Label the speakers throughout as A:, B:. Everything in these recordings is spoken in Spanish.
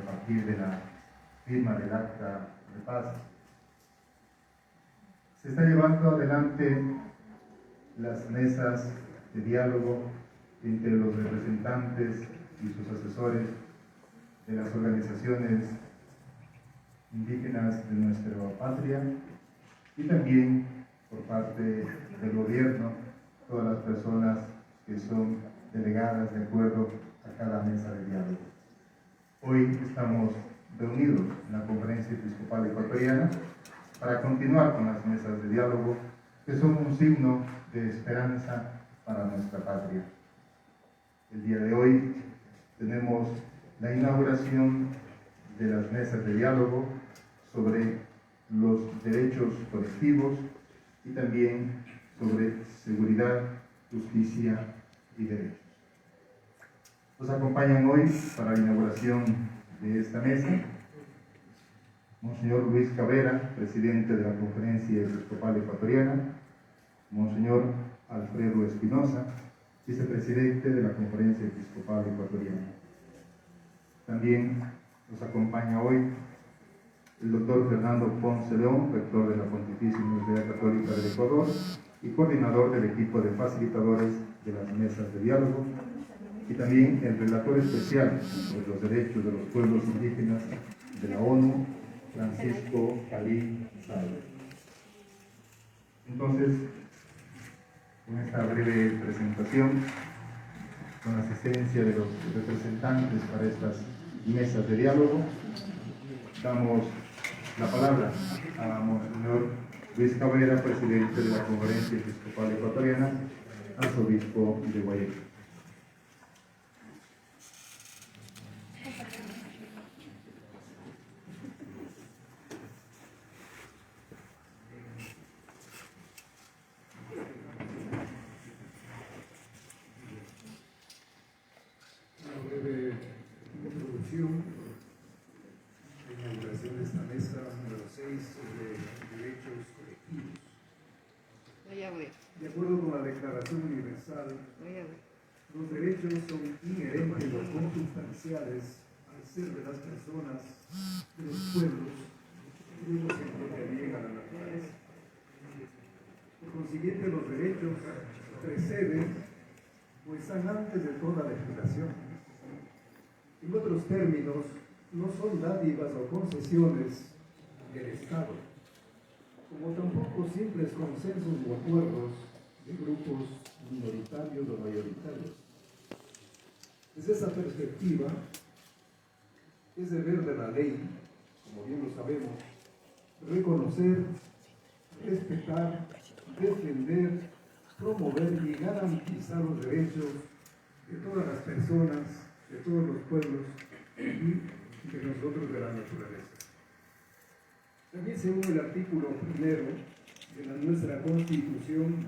A: a partir de la firma del acta de paz. Se está llevando adelante las mesas de diálogo entre los representantes y sus asesores de las organizaciones indígenas de nuestra patria y también por parte del gobierno, todas las personas que son delegadas de acuerdo a cada mesa de diálogo. Hoy estamos reunidos en la Conferencia Episcopal Ecuatoriana para continuar con las mesas de diálogo, que son un signo de esperanza para nuestra patria. El día de hoy tenemos la inauguración de las mesas de diálogo sobre los derechos colectivos y también sobre seguridad, justicia y derechos. Nos acompañan hoy para la inauguración de esta mesa Monseñor Luis Cabrera, presidente de la Conferencia Episcopal Ecuatoriana, Monseñor Alfredo Espinosa, vicepresidente de la Conferencia Episcopal Ecuatoriana. También nos acompaña hoy el doctor Fernando Ponce León, rector de la Pontificia Universidad Católica del Ecuador y coordinador del equipo de facilitadores de las mesas de diálogo, y también el relator especial sobre los derechos de los pueblos indígenas de la ONU, Francisco Calí Salve. Entonces, con esta breve presentación, con la asistencia de los representantes para estas mesas de diálogo, damos la palabra a Monseñor Luis Cabrera, presidente de la Conferencia Episcopal Ecuatoriana, arzobispo de Guayaquil.
B: De acuerdo con la Declaración Universal, los derechos son inherentes o consubstanciales al ser de las personas, de los pueblos, y de los que llegan a la naturaleza. Por consiguiente, los derechos preceden o están antes de toda legislación. En otros términos, no son dádivas o concesiones del Estado, como tampoco simples consensos o acuerdos de grupos minoritarios o mayoritarios. Desde esa perspectiva, es deber de la ley, como bien lo sabemos, reconocer, respetar, defender, promover y garantizar los derechos de todas las personas, de todos los pueblos y de nosotros de la naturaleza. También según el artículo 1 de nuestra Constitución,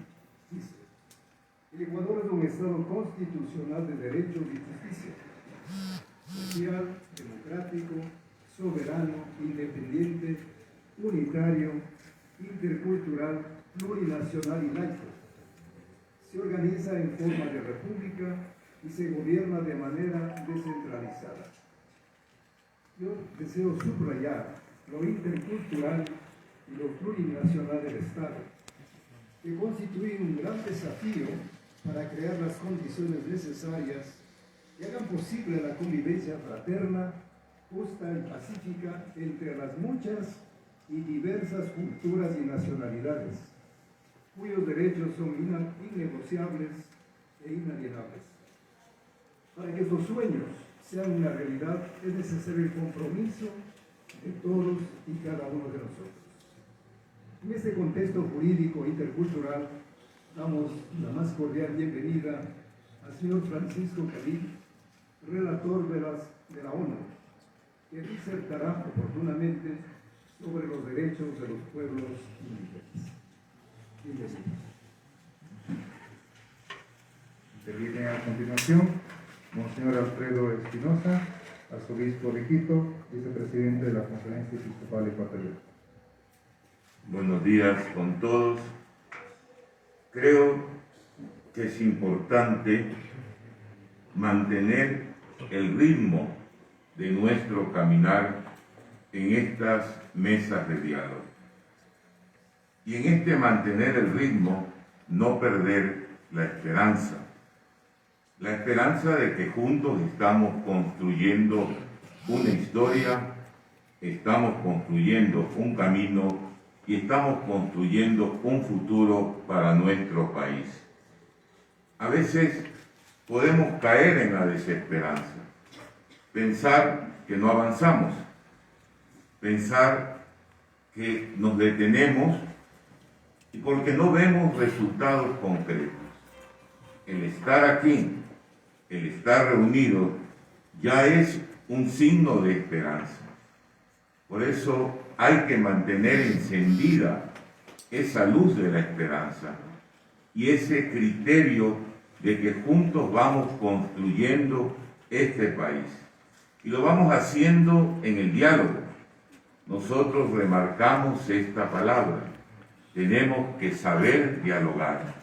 B: dice: el Ecuador es un Estado constitucional de derechos y justicia, social, democrático, soberano, independiente, unitario, intercultural, plurinacional y laico. Se organiza en forma de república y se gobierna de manera descentralizada. Yo deseo subrayar lo intercultural y lo plurinacional del Estado, que constituyen un gran desafío para crear las condiciones necesarias que hagan posible la convivencia fraterna, justa y pacífica entre las muchas y diversas culturas y nacionalidades, cuyos derechos son innegociables e inalienables. Para que estos sueños sean una realidad, es necesario el compromiso de todos y cada uno de nosotros. En este contexto jurídico intercultural, damos la más cordial bienvenida al señor Francisco Calí, relator de la ONU, que disertará oportunamente sobre los derechos de los pueblos indígenas. Bienvenidos.
A: Interviene a continuación Monseñor Alfredo Espinosa, arzobispo de Quito, vicepresidente de la Conferencia Episcopal Ecuatoriana.
C: Buenos días con todos. Creo que es importante mantener el ritmo de nuestro caminar en estas mesas de diálogo. Y en este mantener el ritmo, no perder la esperanza de que juntos estamos construyendo una historia, estamos construyendo un camino y estamos construyendo un futuro para nuestro país. A veces podemos caer en la desesperanza, pensar que no avanzamos, pensar que nos detenemos y porque no vemos resultados concretos. El estar aquí, el estar reunidos, ya es un signo de esperanza. Por eso hay que mantener encendida esa luz de la esperanza y ese criterio de que juntos vamos construyendo este país. Y lo vamos haciendo en el diálogo. Nosotros remarcamos esta palabra. Tenemos que saber dialogar.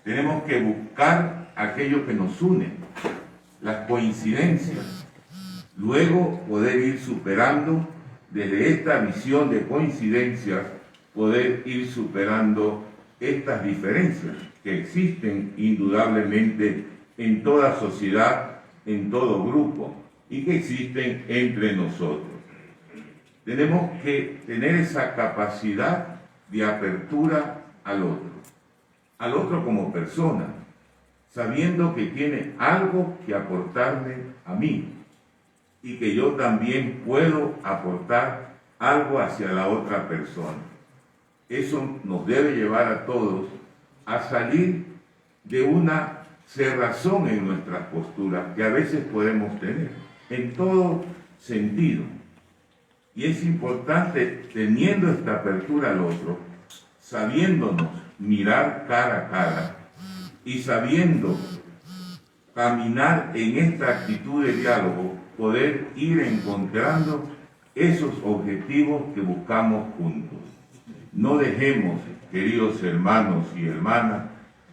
C: Tenemos que buscar aquello que nos une, las coincidencias. Luego poder ir superando, desde esta visión de coincidencias, poder ir superando estas diferencias que existen indudablemente en toda sociedad, en todo grupo, y que existen entre nosotros. Tenemos que tener esa capacidad de apertura al otro como persona, sabiendo que tiene algo que aportarme a mí y que yo también puedo aportar algo hacia la otra persona. Eso nos debe llevar a todos a salir de una cerrazón en nuestras posturas que a veces podemos tener, en todo sentido. Y es importante, teniendo esta apertura al otro, sabiéndonos mirar cara a cara y sabiendo caminar en esta actitud de diálogo, poder ir encontrando esos objetivos que buscamos juntos. No dejemos, queridos hermanos y hermanas,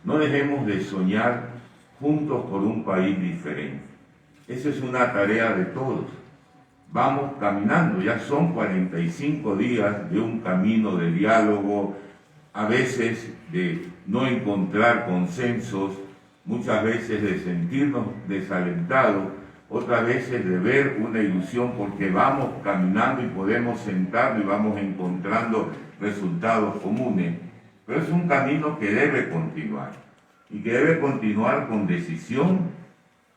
C: no dejemos de soñar juntos por un país diferente. Esa es una tarea de todos. Vamos caminando, ya son 45 días de un camino de diálogo, a veces de no encontrar consensos, muchas veces de sentirnos desalentados, otras veces de ver una ilusión porque vamos caminando y podemos sentarnos y vamos encontrando resultados comunes. Pero es un camino que debe continuar y que debe continuar con decisión,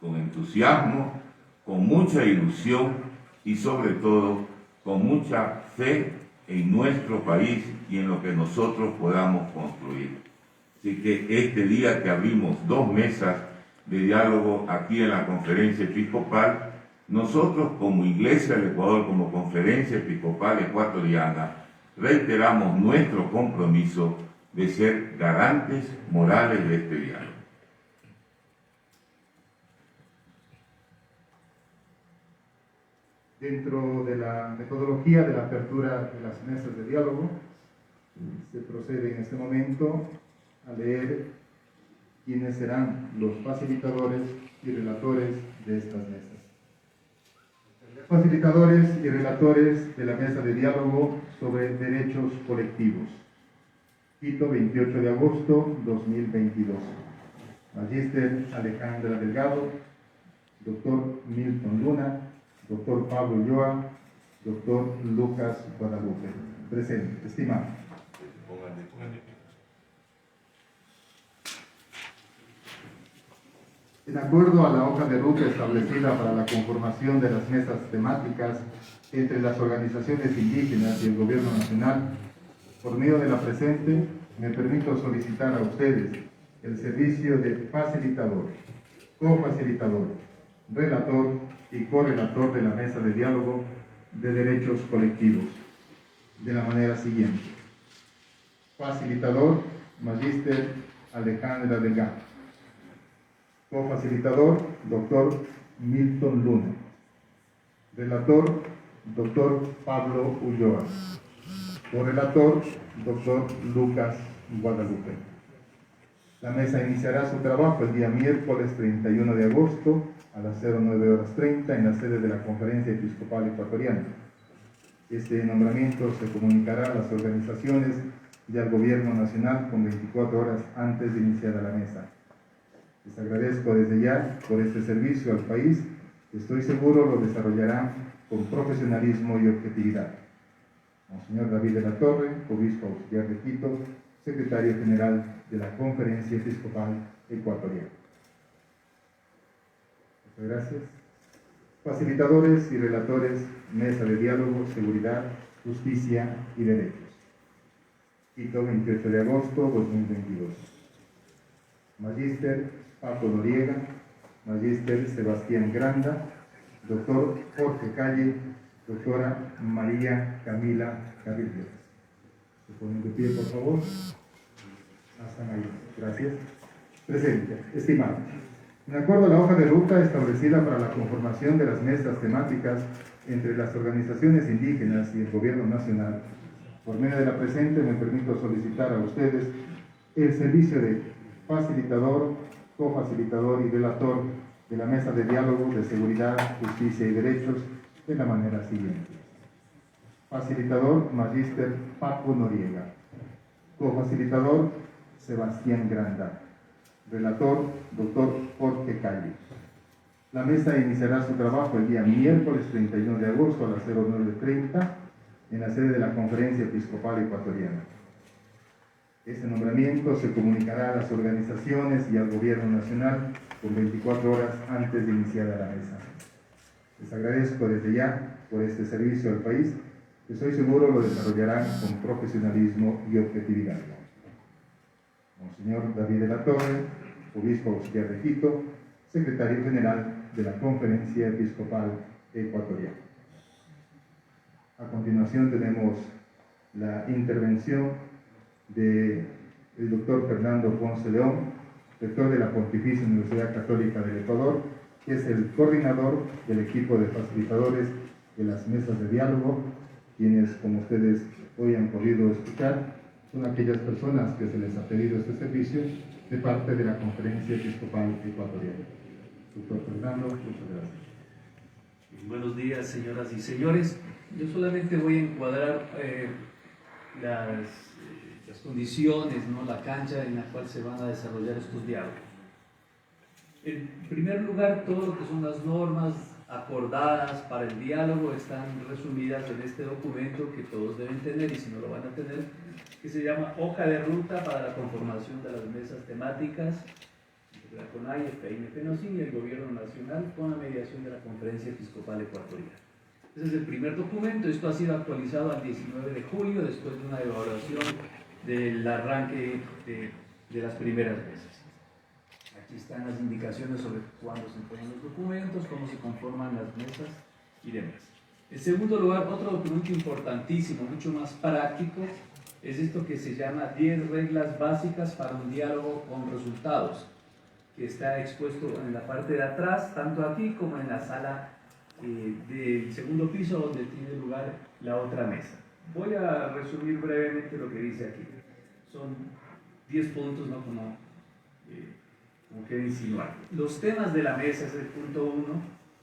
C: con entusiasmo, con mucha ilusión y sobre todo con mucha fe en nuestro país y en lo que nosotros podamos construir. Así que este día que abrimos 2 mesas de diálogo aquí en la Conferencia Episcopal, nosotros como Iglesia del Ecuador, como Conferencia Episcopal Ecuatoriana, reiteramos nuestro compromiso de ser garantes morales de este diálogo.
A: Dentro de la metodología de la apertura de las mesas de diálogo, se procede en este momento a leer quiénes serán los facilitadores y relatores de estas mesas. Facilitadores y relatores de la mesa de diálogo sobre derechos colectivos. Quito, 28 de agosto 2022. Magíster Alejandra Delgado, doctor Milton Luna, doctor Pablo Ulloa, doctor Lucas Guadalupe. Presente, estimado. En acuerdo a la hoja de ruta establecida para la conformación de las mesas temáticas entre las organizaciones indígenas y el Gobierno Nacional, por medio de la presente, me permito solicitar a ustedes el servicio de facilitador, cofacilitador, relator y correlator de la mesa de diálogo de derechos colectivos, de la manera siguiente. Facilitador, Magíster Alejandra Delgado. Cofacilitador, doctor Milton Luna. Relator, doctor Pablo Ulloa. Correlator, doctor Lucas Guadalupe. La mesa iniciará su trabajo el día miércoles 31 de agosto a las 09:30 en la sede de la Conferencia Episcopal Ecuatoriana. Este nombramiento se comunicará a las organizaciones y al Gobierno Nacional con 24 horas antes de iniciar la mesa. Les agradezco desde ya por este servicio al país. Estoy seguro lo desarrollarán con profesionalismo y objetividad. Monseñor David de la Torre, Obispo Auxiliar de Quito, Secretario General de la Conferencia Episcopal Ecuatoriana. Muchas gracias. Facilitadores y relatores, Mesa de Diálogo, Seguridad, Justicia y Derechos. Quito, 28 de agosto 2022. Magíster Paco Noriega, Magíster Sebastián Granda, Doctor Jorge Calle, Doctora María Camila Carrillo. Se ponen de pie, por favor. Hasta ahí. Gracias. Presente. Estimado. En acuerdo a la hoja de ruta establecida para la conformación de las mesas temáticas entre las organizaciones indígenas y el Gobierno Nacional, por medio de la presente me permito solicitar a ustedes el servicio de facilitador, cofacilitador y relator de la Mesa de Diálogo de Seguridad, Justicia y Derechos de la manera siguiente. Facilitador, Magíster Paco Noriega. Cofacilitador, Sebastián Granda. Relator, Dr. Jorge Calle. La mesa iniciará su trabajo el día miércoles 31 de agosto a las 09:30 en la sede de la Conferencia Episcopal Ecuatoriana. Este nombramiento se comunicará a las organizaciones y al Gobierno Nacional con 24 horas antes de iniciar la mesa. Les agradezco desde ya por este servicio al país, que estoy seguro lo desarrollarán con profesionalismo y objetividad. Monseñor David de la Torre, Obispo Auxiliar de Quito, Secretario General de la Conferencia Episcopal Ecuatoriana. A continuación tenemos la intervención del doctor Fernando Ponce León, rector de la Pontificia Universidad Católica del Ecuador, que es el coordinador del equipo de facilitadores de las mesas de diálogo, quienes, como ustedes hoy han podido escuchar, son aquellas personas que se les ha pedido este servicio de parte de la Conferencia Episcopal Ecuatoriana. Doctor Fernando, muchas gracias.
D: Buenos días, señoras y señores. Yo solamente voy a encuadrar las condiciones, ¿no? La cancha en la cual se van a desarrollar estos diálogos. En primer lugar, todo lo que son las normas acordadas para el diálogo están resumidas en este documento que todos deben tener, y si no lo van a tener, que se llama Hoja de Ruta para la conformación de las mesas temáticas de la CONAIE, PEINE, PENOCIN y el Gobierno Nacional con la mediación de la Conferencia Episcopal Ecuatoriana. Ese es el primer documento. Esto ha sido actualizado al 19 de julio después de una evaluación del arranque de las primeras mesas. Aquí están las indicaciones sobre cuándo se entregan los documentos, cómo se conforman las mesas y demás. En segundo lugar, otro documento importantísimo, mucho más práctico, es esto que se llama 10 reglas básicas para un diálogo con resultados, que está expuesto en la parte de atrás, tanto aquí como en la sala del segundo piso donde tiene lugar la otra mesa. Voy a resumir brevemente lo que dice aquí. Son 10 puntos, ¿no? Como quiero insinuar. Los temas de la mesa es el punto 1.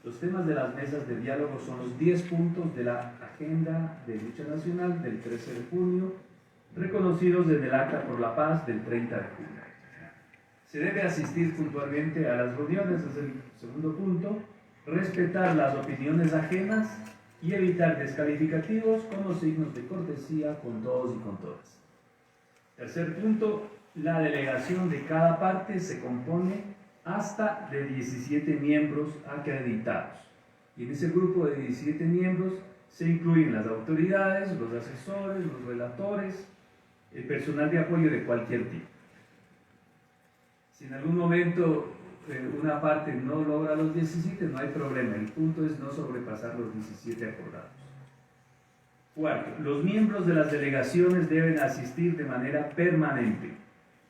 D: Los temas de las mesas de diálogo son los 10 puntos de la Agenda de Lucha Nacional del 13 de junio, reconocidos desde el Acta por la Paz del 30 de junio. Se debe asistir puntualmente a las reuniones, es el segundo punto, respetar las opiniones ajenas y evitar descalificativos con los signos de cortesía con todos y con todas. Tercer punto, la delegación de cada parte se compone hasta de 17 miembros acreditados. Y en ese grupo de 17 miembros se incluyen las autoridades, los asesores, los relatores, el personal de apoyo de cualquier tipo. Si en algún momento una parte no logra los 17, no hay problema. El punto es no sobrepasar los 17 acordados. Cuarto, los miembros de las delegaciones deben asistir de manera permanente.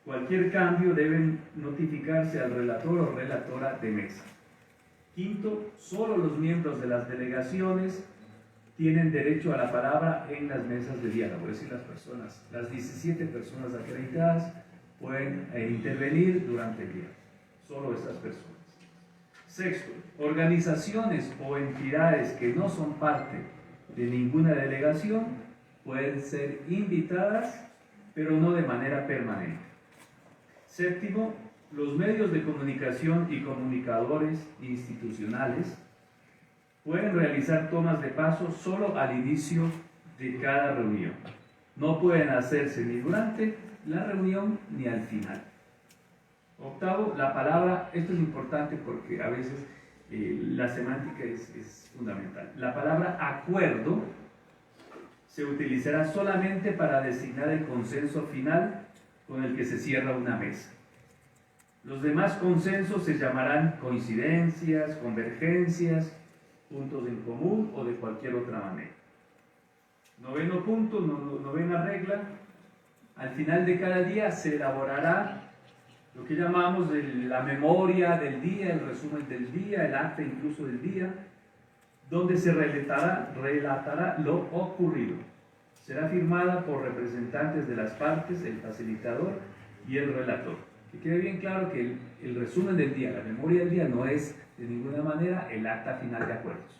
D: Cualquier cambio deben notificarse al relator o relatora de mesa. Quinto, solo los miembros de las delegaciones tienen derecho a la palabra en las mesas de diálogo, es decir, las 17 personas acreditadas pueden intervenir durante el día, solo estas personas. Sexto, organizaciones o entidades que no son parte de ninguna delegación pueden ser invitadas, pero no de manera permanente. Séptimo, los medios de comunicación y comunicadores institucionales pueden realizar tomas de paso solo al inicio de cada reunión. No pueden hacerse ni durante la reunión ni al final. Octavo, la palabra, esto es importante porque a veces la semántica es fundamental. La palabra acuerdo se utilizará solamente para designar el consenso final con el que se cierra una mesa. Los demás consensos se llamarán coincidencias, convergencias, puntos en común o de cualquier otra manera. Noveno punto, novena regla. Al final de cada día se elaborará lo que llamamos la memoria del día, el resumen del día, el acta incluso del día, donde se relatará lo ocurrido. Será firmada por representantes de las partes, el facilitador y el relator. Que quede bien claro que el resumen del día, la memoria del día, no es de ninguna manera el acta final de acuerdos.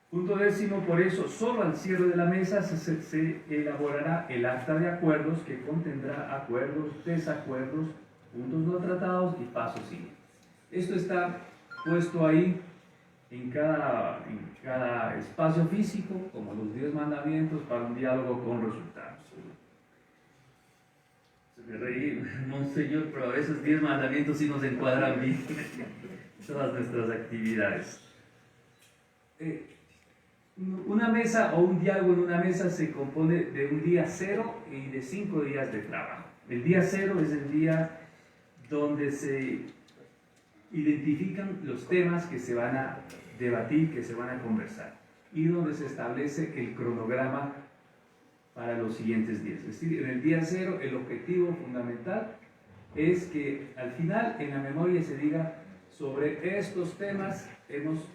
D: Punto décimo, por eso, solo al cierre de la mesa se elaborará el acta de acuerdos que contendrá acuerdos, desacuerdos, puntos no tratados y pasos siguientes. Esto está puesto ahí en cada espacio físico, como los 10 mandamientos para un diálogo con resultados. Se me reí, monseñor, pero esos 10 mandamientos sí nos encuadran bien en todas nuestras actividades. Una mesa o un diálogo en una mesa se compone de un día cero y de 5 días de trabajo. El día cero es el día donde se identifican los temas que se van a debatir, que se van a conversar, y donde se establece el cronograma para los siguientes días. Es decir, en el día cero el objetivo fundamental es que al final en la memoria se diga: sobre estos temas hemos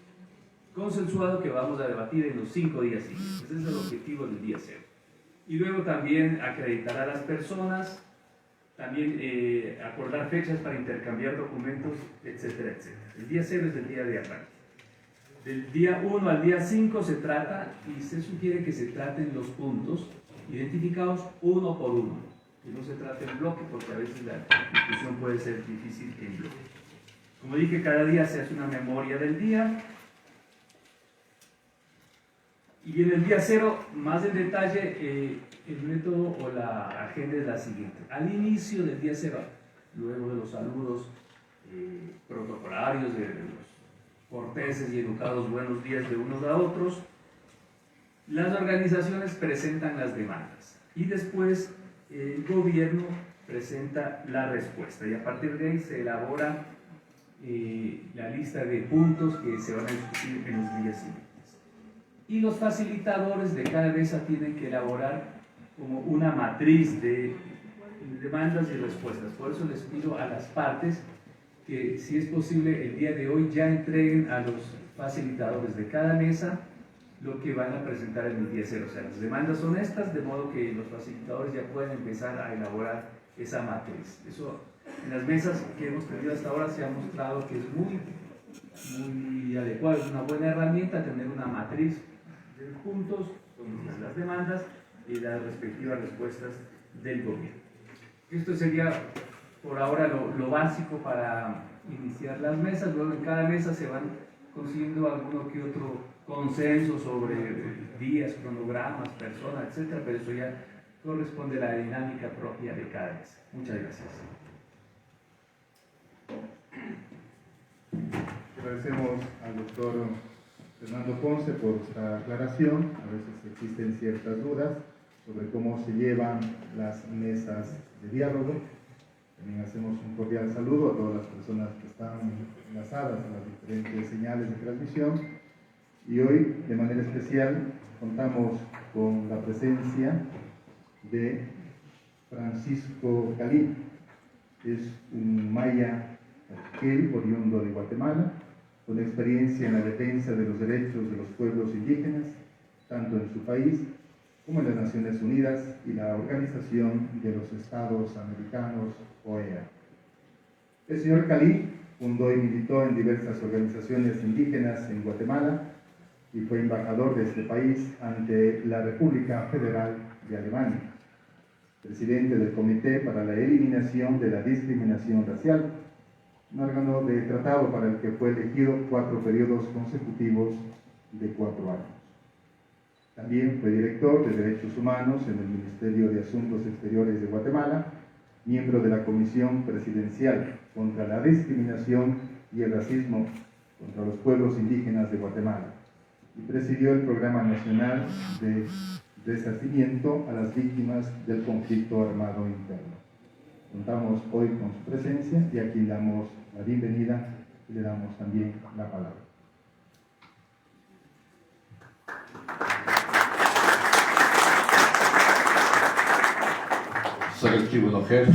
D: consensuado que vamos a debatir en los 5 días siguientes. Ese es el objetivo del día cero. Y luego también acreditar a las personas, también acordar fechas para intercambiar documentos, etcétera, etcétera. El día cero es el día de arranque. Del día 1 al día 5 se trata, y se sugiere que se traten los puntos identificados uno por uno, que no se trate en bloque, porque a veces la discusión puede ser difícil en bloque. Como dije, cada día se hace una memoria del día. Y en el día cero, más en detalle, el método o la agenda es la siguiente. Al inicio del día cero, luego de los saludos protocolarios, de los corteses y educados buenos días de unos a otros, las organizaciones presentan las demandas y después el gobierno presenta la respuesta, y a partir de ahí se elabora la lista de puntos que se van a discutir en los días siguientes. Y los facilitadores de cada mesa tienen que elaborar como una matriz de demandas y respuestas. Por eso les pido a las partes que, si es posible, el día de hoy ya entreguen a los facilitadores de cada mesa lo que van a presentar en el día cero. O sea, las demandas son estas, de modo que los facilitadores ya pueden empezar a elaborar esa matriz. Eso en las mesas que hemos tenido hasta ahora se ha mostrado que es muy adecuado, es una buena herramienta tener una matriz de puntos con las demandas y las respectivas respuestas del gobierno. Esto sería por ahora lo básico para iniciar las mesas. Luego en cada mesa se van consiguiendo alguno que otro consenso sobre días, cronogramas, personas, etcétera, pero eso ya corresponde a la dinámica propia de cada mesa. Muchas gracias.
A: Agradecemos al doctor Fernando Ponce por esta aclaración. A veces existen ciertas dudas sobre cómo se llevan las mesas de diálogo. También hacemos un cordial saludo a todas las personas que están enlazadas a las diferentes señales de transmisión. Y hoy, de manera especial, contamos con la presencia de Francisco Calí. Es un maya oriundo de Guatemala, con experiencia en la defensa de los derechos de los pueblos indígenas, tanto en su país como en las Naciones Unidas y la Organización de los Estados Americanos, OEA. El señor Calí Fundó y militó en diversas organizaciones indígenas en Guatemala y fue embajador de este país ante la República Federal de Alemania, presidente del Comité para la Eliminación de la Discriminación Racial, un órgano de tratado para el que fue elegido 4 periodos consecutivos de 4 años. También fue director de Derechos Humanos en el Ministerio de Asuntos Exteriores de Guatemala, miembro de la Comisión Presidencial contra la Discriminación y el Racismo contra los Pueblos Indígenas de Guatemala y presidió el Programa Nacional de Resarcimiento a las Víctimas del Conflicto Armado Interno. Contamos hoy con su presencia y aquí le damos la bienvenida y le damos también la palabra.
E: Sagat Kibonocher,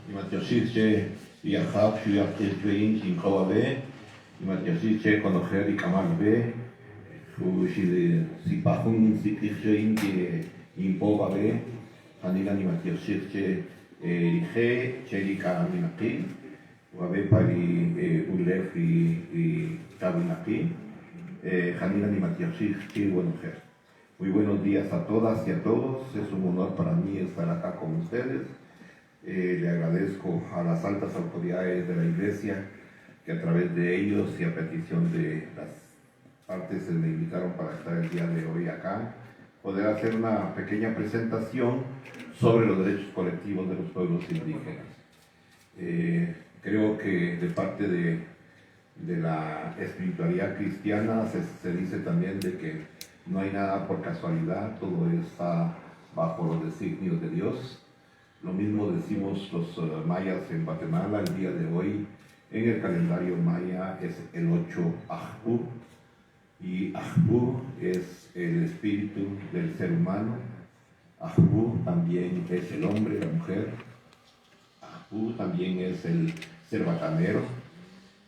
E: Imatioshiche, Yahab, Shuyakirjuin, Chinkoabe, Imatioshiche, Konocher y Kamalbe, Sipahun, Sikirjuin, Impobabe, Hanilan Imatioshiche, Rige, Cherika Minaki, Wabe Pari Ulef y Kabinaki, Hanilan Imatioshiche, Bonocher. Muy buenos días a todas y a todos. Es un honor para mí estar acá con ustedes. Le agradezco a las altas autoridades de la Iglesia que a través de ellos y a petición de las partes me invitaron para estar el día de hoy acá, poder hacer una pequeña presentación sobre los derechos colectivos de los pueblos indígenas. Creo que de parte de la espiritualidad cristiana se dice también de que no hay nada por casualidad, todo está bajo los designios de Dios. Lo mismo decimos los mayas en Guatemala el día de hoy. En el calendario maya es el 8 Ajpú, y Ajpú es el espíritu del ser humano. Ajpú también es el hombre, la mujer. Ajpú también es el ser bacanero.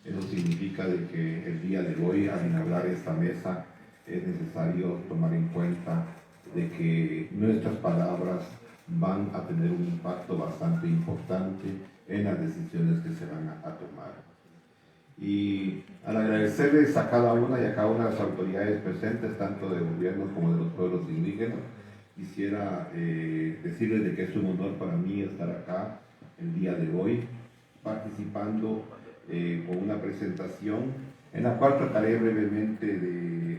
E: Eso significa de que el día de hoy, al inaugurar esta mesa, es necesario tomar en cuenta de que nuestras palabras van a tener un impacto bastante importante en las decisiones que se van a tomar. Y al agradecerles a cada una y a cada una de las autoridades presentes, tanto de gobierno como de los pueblos indígenas, quisiera decirles de que es un honor para mí estar acá el día de hoy, participando con una presentación en la cual trataré brevemente de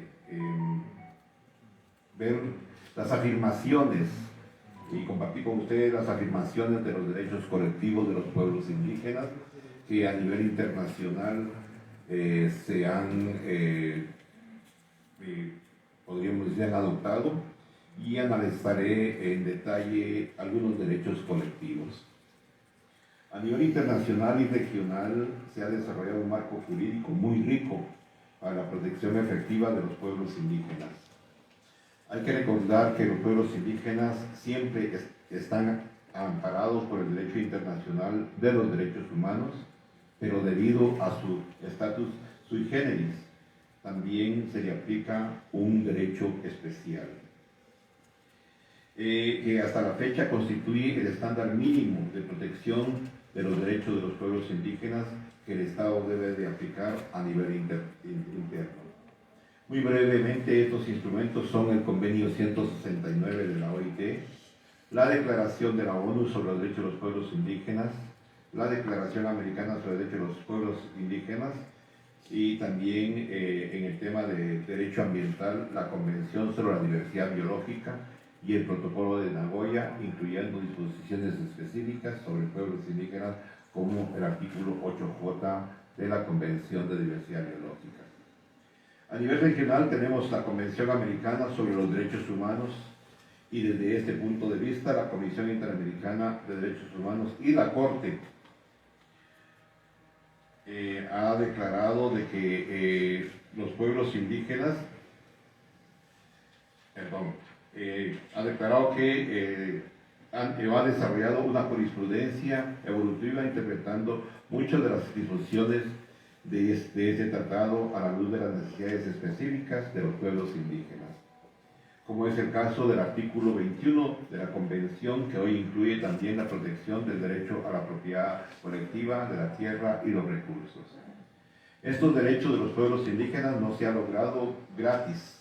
E: ver las afirmaciones y compartir con ustedes las afirmaciones de los derechos colectivos de los pueblos indígenas que a nivel internacional se han, podríamos decir, han adoptado, y analizaré en detalle algunos derechos colectivos. A nivel internacional y regional se ha desarrollado un marco jurídico muy rico para la protección efectiva de los pueblos indígenas. Hay que recordar que los pueblos indígenas siempre están amparados por el derecho internacional de los derechos humanos, pero debido a su estatus sui generis, también se le aplica un derecho especial, que hasta la fecha constituye el estándar mínimo de protección de los derechos de los pueblos indígenas que el Estado debe de aplicar a nivel interno. Muy brevemente, estos instrumentos son el Convenio 169 de la OIT, la Declaración de la ONU sobre los Derechos de los Pueblos Indígenas, la Declaración Americana sobre los Derechos de los Pueblos Indígenas, y también en el tema de derecho ambiental, la Convención sobre la Diversidad Biológica y el Protocolo de Nagoya, incluyendo disposiciones específicas sobre pueblos indígenas, como el artículo 8J de la Convención de Diversidad Biológica. A nivel regional tenemos la Convención Americana sobre los Derechos Humanos, y desde este punto de vista la Comisión Interamericana de Derechos Humanos y la Corte ha declarado de que los pueblos indígenas, ha declarado que ha desarrollado una jurisprudencia evolutiva interpretando muchas de las disposiciones de este tratado a la luz de las necesidades específicas de los pueblos indígenas. como es el caso del artículo 21 de la Convención, que hoy incluye también la protección del derecho a la propiedad colectiva de la tierra y los recursos. Estos derechos de los pueblos indígenas no se han logrado gratis,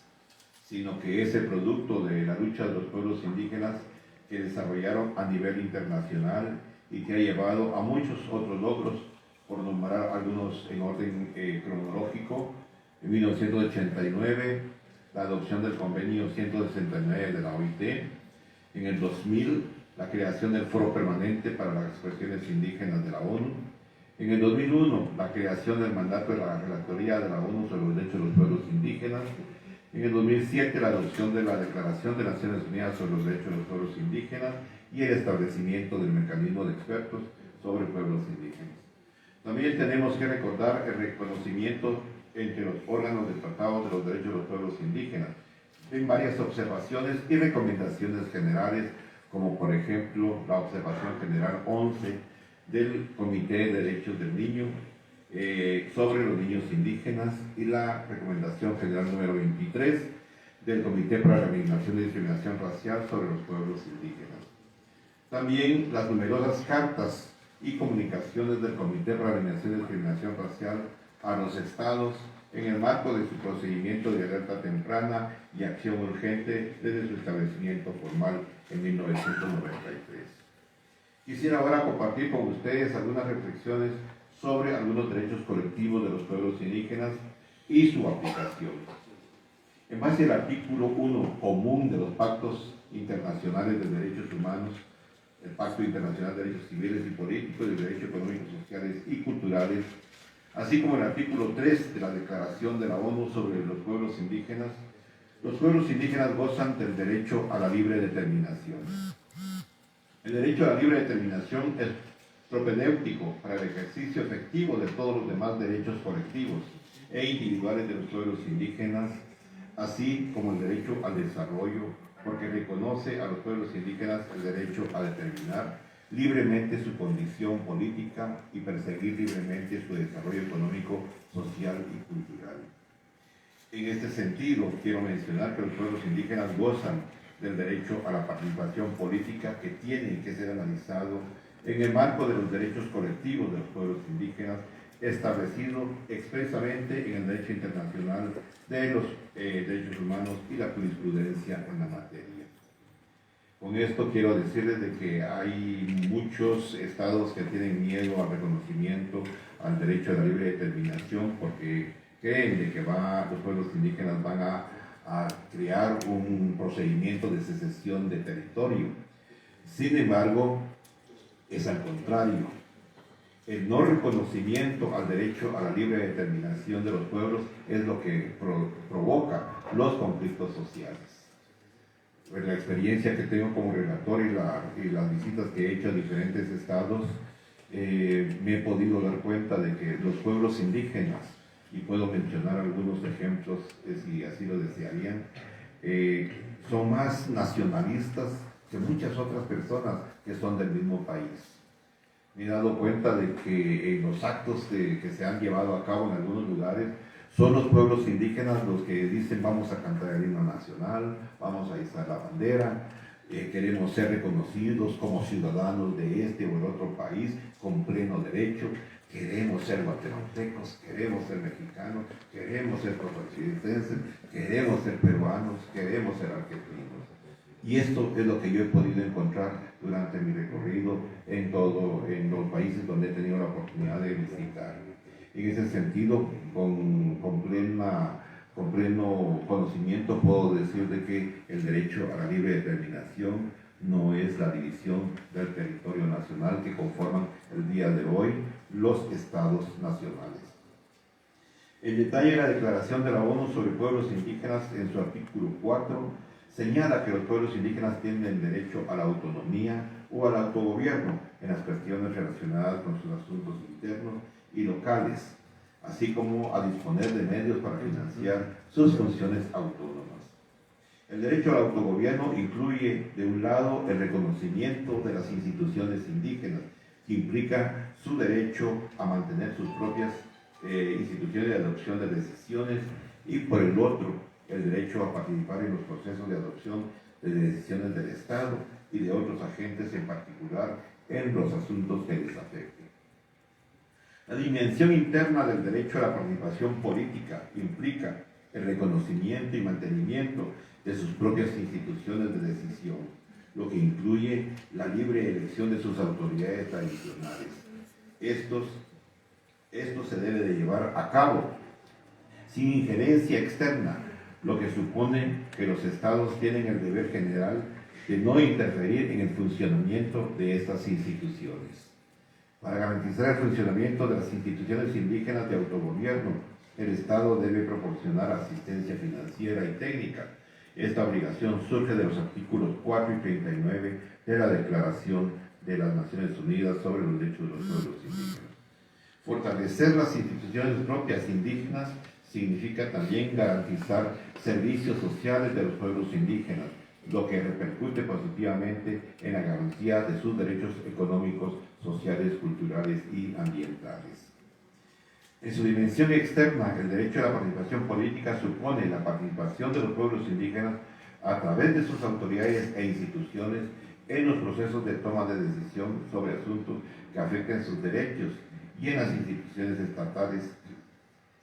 E: sino que es el producto de la lucha de los pueblos indígenas que desarrollaron a nivel internacional y que ha llevado a muchos otros logros, por nombrar algunos en orden cronológico. En 1989, la adopción del convenio 169 de la OIT. En el 2000, la creación del Foro Permanente para las Expresiones Indígenas de la ONU. En el 2001, la creación del mandato de la Relatoría de la ONU sobre los derechos de los pueblos indígenas. En el 2007, la adopción de la Declaración de Naciones Unidas sobre los derechos de los pueblos indígenas y el establecimiento del mecanismo de expertos sobre pueblos indígenas. También tenemos que recordar el reconocimiento entre los órganos del Tratado de los Derechos de los Pueblos Indígenas en varias observaciones y recomendaciones generales, como por ejemplo la observación general 11 del Comité de Derechos del Niño sobre los niños indígenas y la recomendación general número 23 del Comité para la Eliminación y Discriminación Racial sobre los pueblos indígenas. También las numerosas cartas y comunicaciones del Comité para la Eliminación y Discriminación Racial a los estados en el marco de su procedimiento de alerta temprana y acción urgente desde su establecimiento formal en 1993. Quisiera ahora compartir con ustedes algunas reflexiones sobre algunos derechos colectivos de los pueblos indígenas y su aplicación. En base al artículo 1 común de los pactos internacionales de derechos humanos, el Pacto Internacional de Derechos Civiles y Políticos y de Derechos Económicos, Sociales y Culturales, así como el artículo 3 de la Declaración de la ONU sobre los pueblos indígenas gozan del derecho a la libre determinación. El derecho a la libre determinación es propedéutico para el ejercicio efectivo de todos los demás derechos colectivos e individuales de los pueblos indígenas, así como el derecho al desarrollo, porque reconoce a los pueblos indígenas el derecho a determinar libremente su condición política y perseguir libremente su desarrollo económico, social y cultural. En este sentido, quiero mencionar que los pueblos indígenas gozan del derecho a la participación política que tiene que ser analizado en el marco de los derechos colectivos de los pueblos indígenas establecido expresamente en el derecho internacional de los derechos humanos y la jurisprudencia en la materia. Con esto quiero decirles de que hay muchos estados que tienen miedo al reconocimiento al derecho a la libre determinación porque creen de que los pueblos indígenas van a crear un procedimiento de secesión de territorio. Sin embargo, es al contrario. El no reconocimiento al derecho a la libre determinación de los pueblos es lo que provoca los conflictos sociales. Pues la experiencia que tengo como relator y las visitas que he hecho a diferentes estados, me he podido dar cuenta de que los pueblos indígenas, y puedo mencionar algunos ejemplos si así lo desearían, son más nacionalistas que muchas otras personas que son del mismo país. Me he dado cuenta de que los actos que se han llevado a cabo en algunos lugares son los pueblos indígenas los que dicen vamos a cantar el himno nacional, vamos a izar la bandera, queremos ser reconocidos como ciudadanos de este o el otro país con pleno derecho, queremos ser guatemaltecos, queremos ser mexicanos, queremos ser costarricenses, queremos ser peruanos, queremos ser argentinos. Y esto es lo que yo he podido encontrar durante mi recorrido en los países donde he tenido la oportunidad de visitar. En ese sentido, con pleno conocimiento puedo decir de que el derecho a la libre determinación no es la división del territorio nacional que conforman el día de hoy los estados nacionales. En detalle, la Declaración de la ONU sobre Pueblos Indígenas, en su artículo 4, señala que los pueblos indígenas tienen el derecho a la autonomía o al autogobierno en las cuestiones relacionadas con sus asuntos internos y locales, así como a disponer de medios para financiar sus funciones autónomas. El derecho al autogobierno incluye, de un lado, el reconocimiento de las instituciones indígenas, que implica su derecho a mantener sus propias instituciones de adopción de decisiones, y por el otro, el derecho a participar en los procesos de adopción de decisiones del Estado y de otros agentes, en particular en los asuntos que les afecten. La dimensión interna del derecho a la participación política implica el reconocimiento y mantenimiento de sus propias instituciones de decisión, lo que incluye la libre elección de sus autoridades tradicionales. Esto se debe de llevar a cabo sin injerencia externa, lo que supone que los estados tienen el deber general de no interferir en el funcionamiento de estas instituciones. Para garantizar el funcionamiento de las instituciones indígenas de autogobierno, el Estado debe proporcionar asistencia financiera y técnica. Esta obligación surge de los artículos 4 y 39 de la Declaración de las Naciones Unidas sobre los Derechos de los Pueblos Indígenas. Fortalecer las instituciones propias indígenas significa también garantizar servicios sociales de los pueblos indígenas, lo que repercute positivamente en la garantía de sus derechos económicos, sociales, culturales y ambientales. En su dimensión externa, el derecho a la participación política supone la participación de los pueblos indígenas a través de sus autoridades e instituciones en los procesos de toma de decisión sobre asuntos que afecten sus derechos y en las instituciones estatales.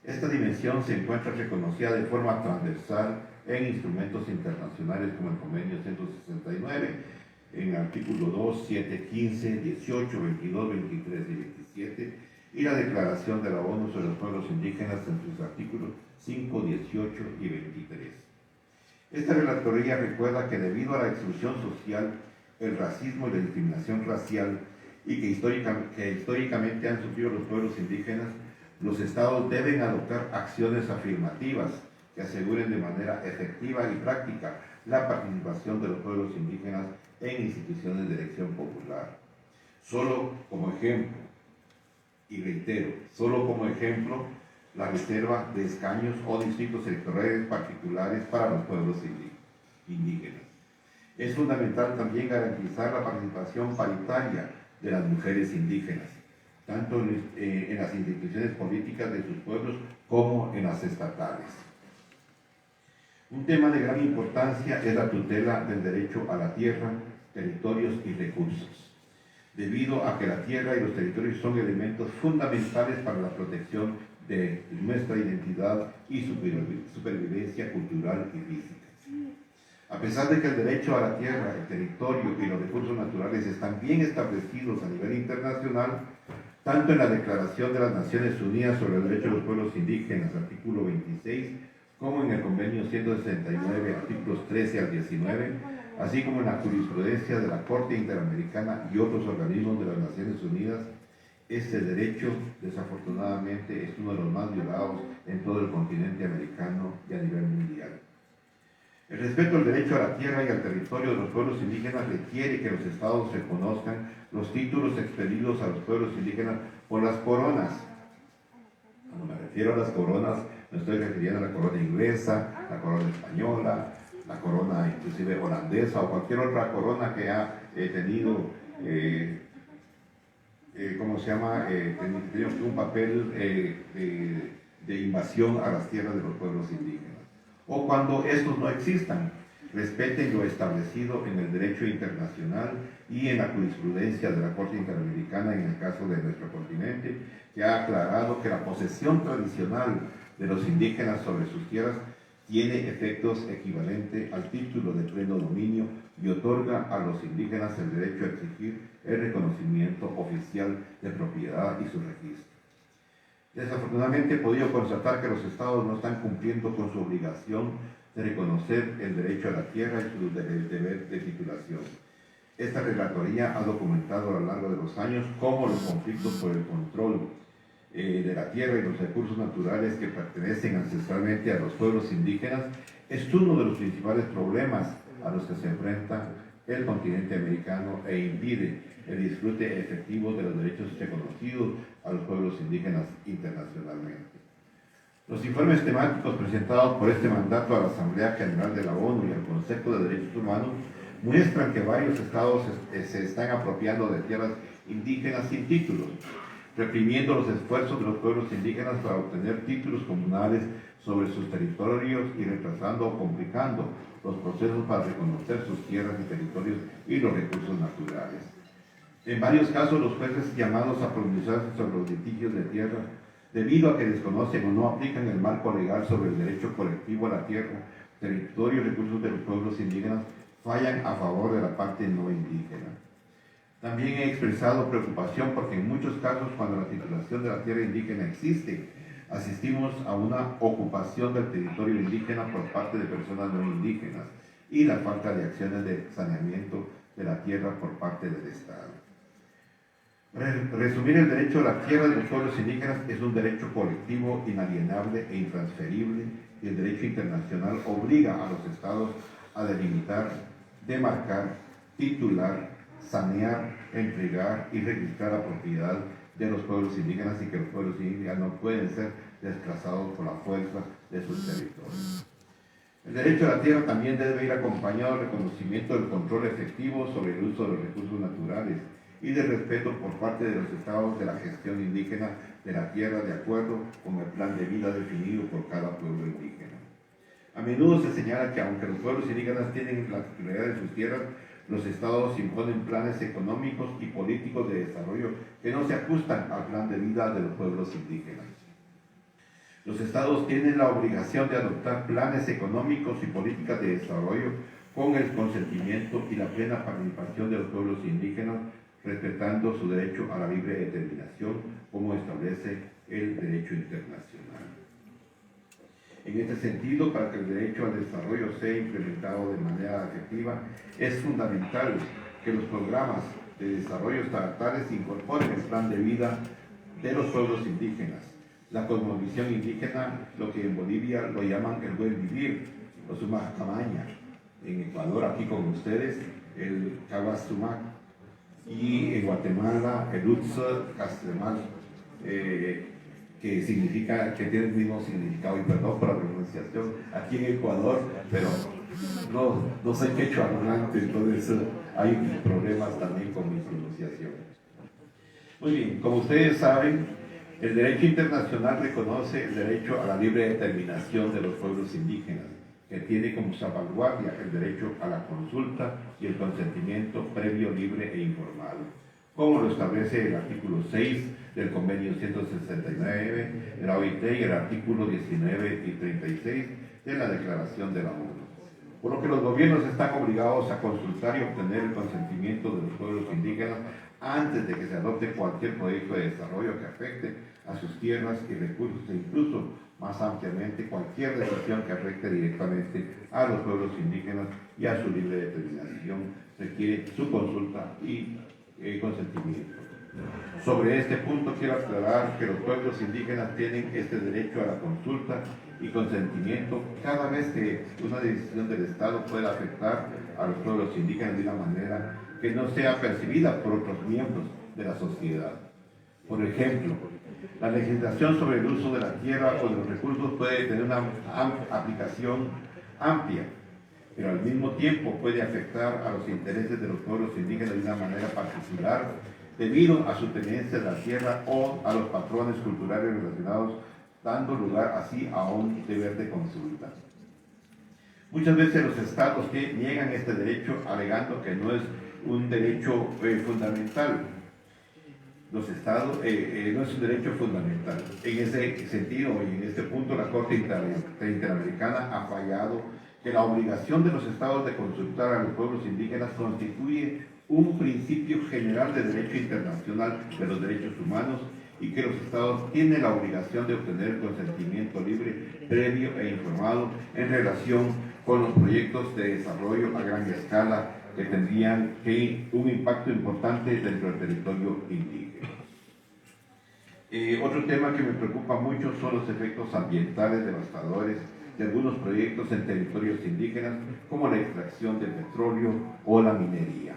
E: Esta dimensión se encuentra reconocida de forma transversal en instrumentos internacionales como el Convenio 169, en el artículo 2, 7, 15, 18, 22, 23 y 27, y la Declaración de la ONU sobre los Pueblos Indígenas en sus artículos 5, 18 y 23. Esta relatoría recuerda que debido a la exclusión social, el racismo y la discriminación racial y que históricamente han sufrido los pueblos indígenas, los estados deben adoptar acciones afirmativas que aseguren de manera efectiva y práctica la participación de los pueblos indígenas en instituciones de elección popular. Solo como ejemplo, y reitero, solo como ejemplo, la reserva de escaños o distritos electorales particulares para los pueblos indígenas. Es fundamental también garantizar la participación paritaria de las mujeres indígenas, tanto en las instituciones políticas de sus pueblos como en las estatales. Un tema de gran importancia es la tutela del derecho a la tierra, territorios y recursos, debido a que la tierra y los territorios son elementos fundamentales para la protección de nuestra identidad y supervivencia cultural y física. A pesar de que el derecho a la tierra, el territorio y los recursos naturales están bien establecidos a nivel internacional, tanto en la Declaración de las Naciones Unidas sobre el Derecho de los Pueblos Indígenas, artículo 26, como en el Convenio 169, artículos 13 al 19, así como en la jurisprudencia de la Corte Interamericana y otros organismos de las Naciones Unidas, este derecho, desafortunadamente, es uno de los más violados en todo el continente americano y a nivel mundial. El respeto al derecho a la tierra y al territorio de los pueblos indígenas requiere que los estados reconozcan los títulos expedidos a los pueblos indígenas por las coronas. Cuando me refiero a las coronas, me estoy refiriendo a la corona inglesa, la corona española, la corona inclusive holandesa o cualquier otra corona que ha tenido, tenido un papel de invasión a las tierras de los pueblos indígenas. O cuando estos no existan, respeten lo establecido en el derecho internacional y en la jurisprudencia de la Corte Interamericana en el caso de nuestro continente, que ha aclarado que la posesión tradicional de los indígenas sobre sus tierras tiene efectos equivalentes al título de pleno dominio y otorga a los indígenas el derecho a exigir el reconocimiento oficial de propiedad y su registro. Desafortunadamente he podido constatar que los estados no están cumpliendo con su obligación de reconocer el derecho a la tierra y su deber de titulación. Esta relatoría ha documentado a lo largo de los años cómo los conflictos por el control de la tierra y los recursos naturales que pertenecen ancestralmente a los pueblos indígenas es uno de los principales problemas a los que se enfrenta el continente americano e impide el disfrute efectivo de los derechos reconocidos a los pueblos indígenas internacionalmente. Los informes temáticos presentados por este mandato a la Asamblea General de la ONU y al Consejo de Derechos Humanos muestran que varios estados se están apropiando de tierras indígenas sin títulos, reprimiendo los esfuerzos de los pueblos indígenas para obtener títulos comunales sobre sus territorios y retrasando o complicando los procesos para reconocer sus tierras y territorios y los recursos naturales. En varios casos, los jueces llamados a pronunciarse sobre los litigios de tierra, debido a que desconocen o no aplican el marco legal sobre el derecho colectivo a la tierra, territorio y recursos de los pueblos indígenas, fallan a favor de la parte no indígena. También he expresado preocupación porque en muchos casos, cuando la titulación de la tierra indígena existe, asistimos a una ocupación del territorio indígena por parte de personas no indígenas y la falta de acciones de saneamiento de la tierra por parte del Estado. Resumir, el derecho a la tierra de los pueblos indígenas es un derecho colectivo, inalienable e intransferible, y el derecho internacional obliga a los estados a delimitar, demarcar, titular, sanear, entregar y registrar la propiedad de los pueblos indígenas, y que los pueblos indígenas no pueden ser desplazados por la fuerza de sus territorios. El derecho a la tierra también debe ir acompañado del reconocimiento del control efectivo sobre el uso de los recursos naturales y del respeto por parte de los estados de la gestión indígena de la tierra de acuerdo con el plan de vida definido por cada pueblo indígena. A menudo se señala que aunque los pueblos indígenas tienen la titularidad de sus tierras, los estados imponen planes económicos y políticos de desarrollo que no se ajustan al plan de vida de los pueblos indígenas. Los estados tienen la obligación de adoptar planes económicos y políticas de desarrollo con el consentimiento y la plena participación de los pueblos indígenas, respetando su derecho a la libre determinación, como establece el derecho internacional. En este sentido, para que el derecho al desarrollo sea implementado de manera efectiva, es fundamental que los programas de desarrollo estatales incorporen el plan de vida de los pueblos indígenas, la cosmovisión indígena, lo que en Bolivia lo llaman el buen vivir, o Sumacamaña, en Ecuador, aquí con ustedes, el Caguasumac, y en Guatemala, el Utsa Castemal, que significa, que tiene el mismo significado, y perdón por la pronunciación, aquí en Ecuador, pero no soy quechua hablante, entonces hay problemas también con mi pronunciación. Muy bien, como ustedes saben, el derecho internacional reconoce el derecho a la libre determinación de los pueblos indígenas, que tiene como salvaguardia el derecho a la consulta y el consentimiento previo, libre e informado, como lo establece el artículo 6 del Convenio 169 de la OIT y el artículo 19 y 36 de la Declaración de la ONU. Por lo que los gobiernos están obligados a consultar y obtener el consentimiento de los pueblos indígenas antes de que se adopte cualquier proyecto de desarrollo que afecte a sus tierras y recursos, e incluso más ampliamente cualquier decisión que afecte directamente a los pueblos indígenas y a su libre determinación requiere su consulta y consentimiento. Sobre este punto quiero aclarar que los pueblos indígenas tienen este derecho a la consulta y consentimiento cada vez que una decisión del Estado pueda afectar a los pueblos indígenas de una manera que no sea percibida por otros miembros de la sociedad. Por ejemplo, la legislación sobre el uso de la tierra o de los recursos puede tener una aplicación amplia, pero al mismo tiempo puede afectar a los intereses de los pueblos indígenas de una manera particular debido a su tenencia de la tierra o a los patrones culturales relacionados, dando lugar así a un deber de consulta. Muchas veces los estados que niegan este derecho alegando que no es un derecho fundamental. Los estados no es un derecho fundamental. En ese sentido y en este punto la Corte Interamericana ha fallado que la obligación de los estados de consultar a los pueblos indígenas constituye un principio general de derecho internacional de los derechos humanos y que los estados tienen la obligación de obtener el consentimiento libre, previo e informado en relación con los proyectos de desarrollo a gran escala que tendrían un impacto importante dentro del territorio indígena. Otro tema que me preocupa mucho son los efectos ambientales devastadores de algunos proyectos en territorios indígenas, como la extracción de petróleo o la minería.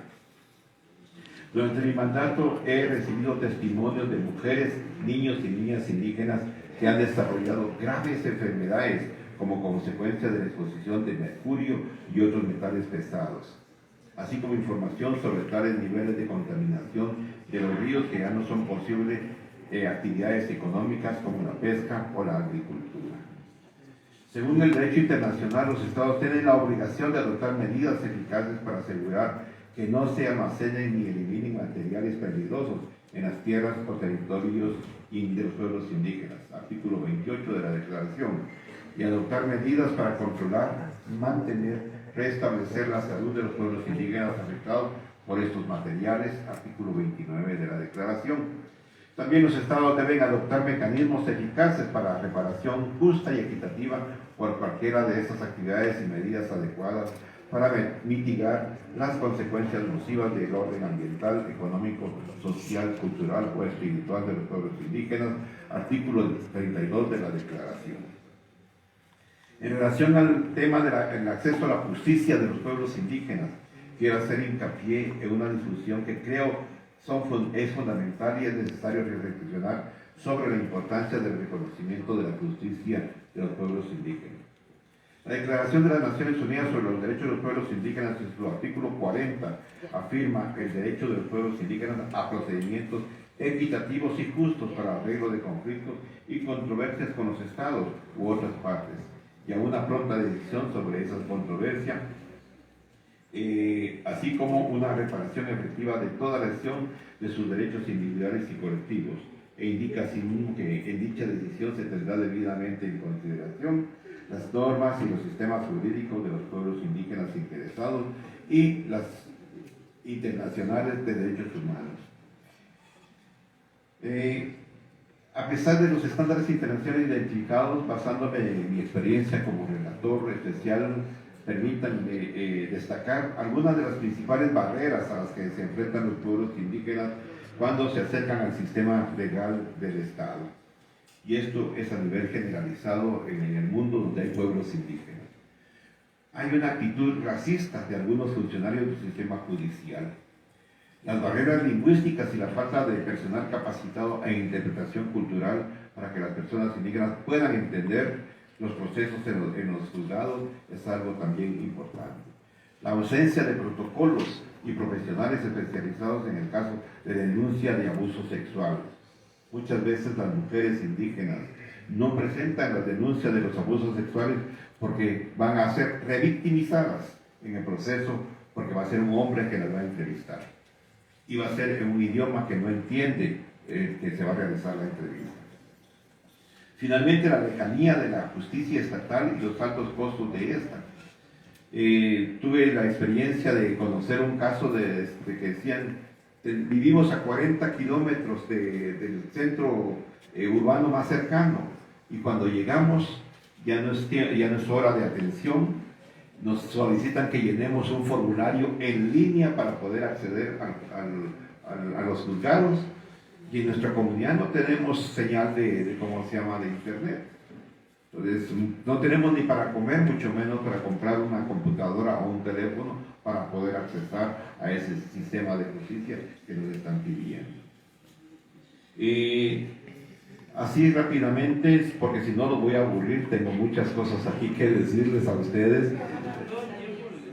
E: Durante mi mandato he recibido testimonios de mujeres, niños y niñas indígenas que han desarrollado graves enfermedades como consecuencia de la exposición de mercurio y otros metales pesados, así como información sobre tales niveles de contaminación de los ríos que ya no son posibles actividades económicas como la pesca o la agricultura. Según el derecho internacional, los estados tienen la obligación de adoptar medidas eficaces para asegurar que no se almacenen ni eliminen materiales peligrosos en las tierras o territorios de los pueblos indígenas, artículo 28 de la Declaración, y adoptar medidas para controlar, mantener, restablecer la salud de los pueblos indígenas afectados por estos materiales, artículo 29 de la Declaración. También los estados deben adoptar mecanismos eficaces para la reparación justa y equitativa por cualquiera de estas actividades y medidas adecuadas para mitigar las consecuencias nocivas del orden ambiental, económico, social, cultural o espiritual de los pueblos indígenas, artículo 32 de la Declaración. En relación al tema del acceso a la justicia de los pueblos indígenas, quiero hacer hincapié en una discusión que creo es fundamental y es necesario reflexionar sobre la importancia del reconocimiento de la justicia de los pueblos indígenas. La Declaración de las Naciones Unidas sobre los Derechos de los Pueblos Indígenas, en su artículo 40, afirma el derecho de los pueblos indígenas a procedimientos equitativos y justos para arreglo de conflictos y controversias con los estados u otras partes, y a una pronta decisión sobre esas controversias, así como una reparación efectiva de toda lesión de sus derechos individuales y colectivos, e indica asimismo que en dicha decisión se tendrá debidamente en consideración las normas y los sistemas jurídicos de los pueblos indígenas interesados y las internacionales de derechos humanos. A pesar de los estándares internacionales identificados, basándome en mi experiencia como relator especial, permítanme destacar algunas de las principales barreras a las que se enfrentan los pueblos indígenas cuando se acercan al sistema legal del Estado. Y esto es a nivel generalizado en el mundo donde hay pueblos indígenas. Hay una actitud racista de algunos funcionarios del sistema judicial. Las barreras lingüísticas y la falta de personal capacitado en interpretación cultural para que las personas indígenas puedan entender los procesos en los juzgados es algo también importante. La ausencia de protocolos y profesionales especializados en el caso de denuncia de abusos sexuales. Muchas veces las mujeres indígenas no presentan las denuncias de los abusos sexuales porque van a ser revictimizadas en el proceso, porque va a ser un hombre que las va a entrevistar. Y va a ser en un idioma que no entiende que se va a realizar la entrevista. Finalmente, la lejanía de la justicia estatal y los altos costos de esta. Tuve la experiencia de conocer un caso de que decían, vivimos a 40 kilómetros del centro urbano más cercano, y cuando llegamos ya no es hora de atención, nos solicitan que llenemos un formulario en línea para poder acceder a los juzgados, y en nuestra comunidad no tenemos señal de internet. Entonces no tenemos ni para comer, mucho menos para comprar una computadora o un teléfono para poder accesar a ese sistema de justicia que nos están pidiendo. Así rápidamente, porque si no los voy a aburrir, tengo muchas cosas aquí que decirles a ustedes.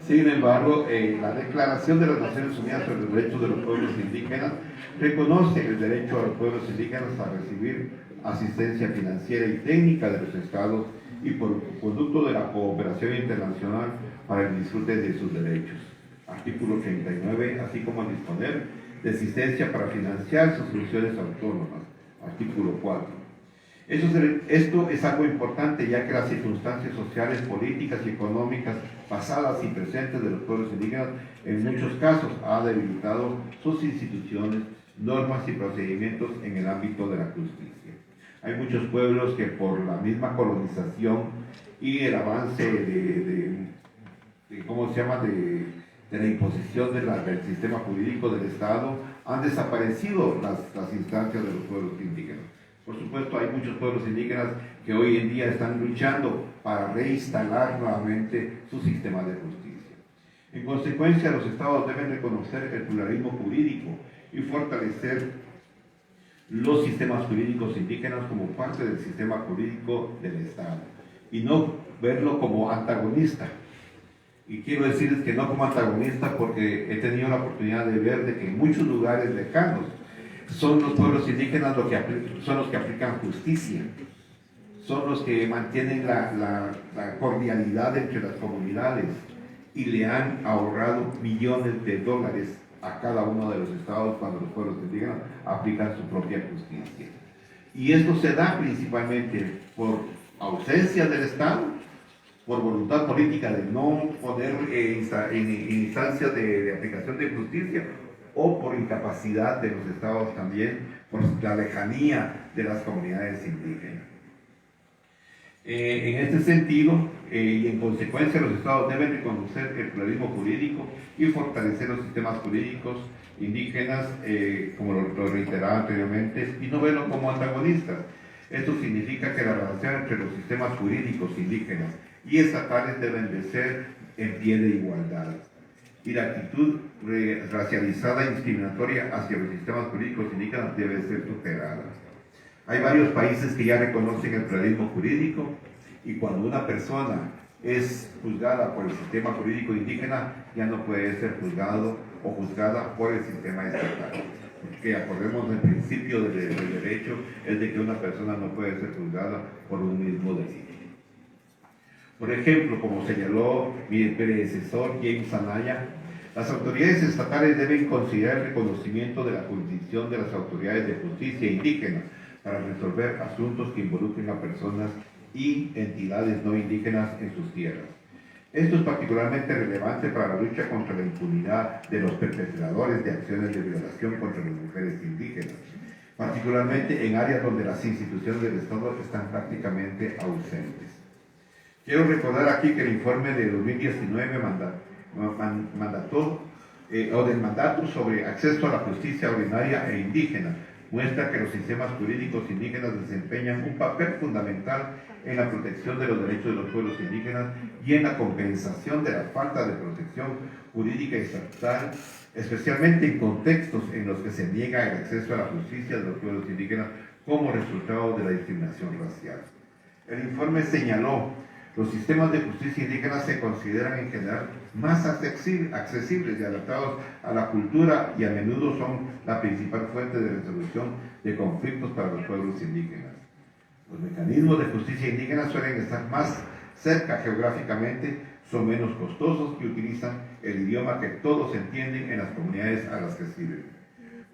E: Sin embargo, la Declaración de las Naciones Unidas sobre los Derechos de los Pueblos Indígenas reconoce el derecho a los pueblos indígenas a recibir asistencia financiera y técnica de los estados y por producto de la cooperación internacional para el disfrute de sus derechos. Artículo 39, así como el disponer de asistencia para financiar sus funciones autónomas. Artículo 4. Esto es algo importante, ya que las circunstancias sociales, políticas y económicas pasadas y presentes de los pueblos indígenas en muchos casos ha debilitado sus instituciones, normas y procedimientos en el ámbito de la justicia. Hay muchos pueblos que por la misma colonización y el avance de la imposición del sistema jurídico del Estado han desaparecido las instancias de los pueblos indígenas. Por supuesto, hay muchos pueblos indígenas que hoy en día están luchando para reinstalar nuevamente su sistema de justicia. En consecuencia, los estados deben reconocer el pluralismo jurídico y fortalecer los sistemas jurídicos indígenas como parte del sistema jurídico del Estado y no verlo como antagonista. Y quiero decirles que no como antagonista, porque he tenido la oportunidad de ver de que en muchos lugares lejanos son los pueblos indígenas son los que aplican justicia, son los que mantienen la cordialidad entre las comunidades y le han ahorrado millones de dólares a cada uno de los estados cuando los pueblos indígenas aplican su propia justicia. Y esto se da principalmente por ausencia del Estado, por voluntad política de no poner instancias de aplicación de justicia, o por incapacidad de los estados también, por la lejanía de las comunidades indígenas. En este sentido, y en consecuencia, los estados deben reconocer el pluralismo jurídico y fortalecer los sistemas jurídicos indígenas, como lo reiteraba anteriormente, y no verlos como antagonistas. Esto significa que la relación entre los sistemas jurídicos indígenas y estatales deben de ser en pie de igualdad. Y la actitud racializada e discriminatoria hacia los sistemas jurídicos indígenas debe ser superada. Hay varios países que ya reconocen el pluralismo jurídico, y cuando una persona es juzgada por el sistema jurídico indígena, ya no puede ser juzgado o juzgada por el sistema estatal. Porque acordemos el principio del derecho es de que una persona no puede ser juzgada por un mismo delito. Por ejemplo, como señaló mi predecesor James Anaya, las autoridades estatales deben considerar el reconocimiento de la jurisdicción de las autoridades de justicia indígena para resolver asuntos que involucren a personas y entidades no indígenas en sus tierras. Esto es particularmente relevante para la lucha contra la impunidad de los perpetradores de acciones de violación contra las mujeres indígenas, particularmente en áreas donde las instituciones del Estado están prácticamente ausentes. Quiero recordar aquí que el informe de 2019 del mandato sobre acceso a la justicia ordinaria e indígena muestra que los sistemas jurídicos indígenas desempeñan un papel fundamental en la protección de los derechos de los pueblos indígenas y en la compensación de la falta de protección jurídica estatal, especialmente en contextos en los que se niega el acceso a la justicia de los pueblos indígenas como resultado de la discriminación racial. El informe señaló: los sistemas de justicia indígena se consideran en general más accesibles y adaptados a la cultura, y a menudo son la principal fuente de resolución de conflictos para los pueblos indígenas. Los mecanismos de justicia indígena suelen estar más cerca geográficamente, son menos costosos y utilizan el idioma que todos entienden en las comunidades a las que sirven.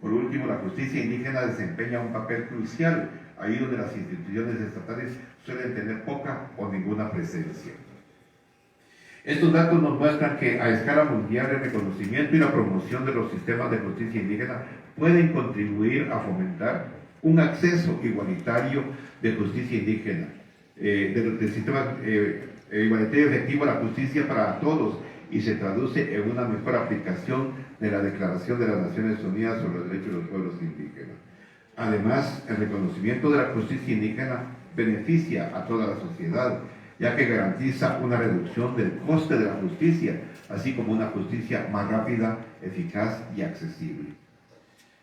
E: Por último, la justicia indígena desempeña un papel crucial ahí donde las instituciones estatales suelen tener poca o ninguna presencia. Estos datos nos muestran que a escala mundial el reconocimiento y la promoción de los sistemas de justicia indígena pueden contribuir a fomentar un acceso igualitario de justicia indígena, del sistema igualitario efectivo a la justicia para todos, y se traduce en una mejor aplicación de la Declaración de las Naciones Unidas sobre los Derechos de los Pueblos Indígenas. Además, el reconocimiento de la justicia indígena beneficia a toda la sociedad, ya que garantiza una reducción del coste de la justicia, así como una justicia más rápida, eficaz y accesible.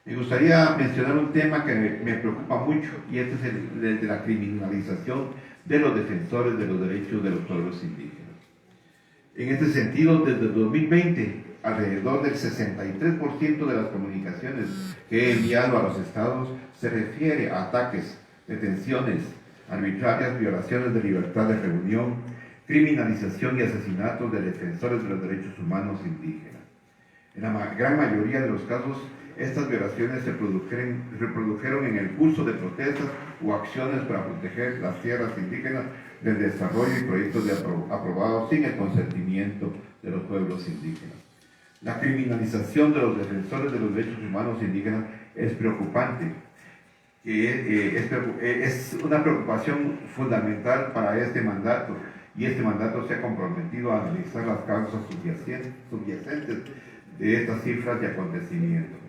E: Me gustaría mencionar un tema que me preocupa mucho, y este es el de la criminalización de los defensores de los derechos de los pueblos indígenas. En este sentido, desde el 2020, alrededor del 63% de las comunicaciones que he enviado a los estados se refiere a ataques, detenciones arbitrarias, violaciones de libertad de reunión, criminalización y asesinatos de defensores de los derechos humanos indígenas. En la gran mayoría de los casos, estas violaciones se reprodujeron en el curso de protestas o acciones para proteger las tierras indígenas del desarrollo y proyectos aprobados sin el consentimiento de los pueblos indígenas. La criminalización de los defensores de los derechos humanos indígenas es preocupante. Es una preocupación fundamental para este mandato, y este mandato se ha comprometido a analizar las causas subyacentes de estas cifras y acontecimientos.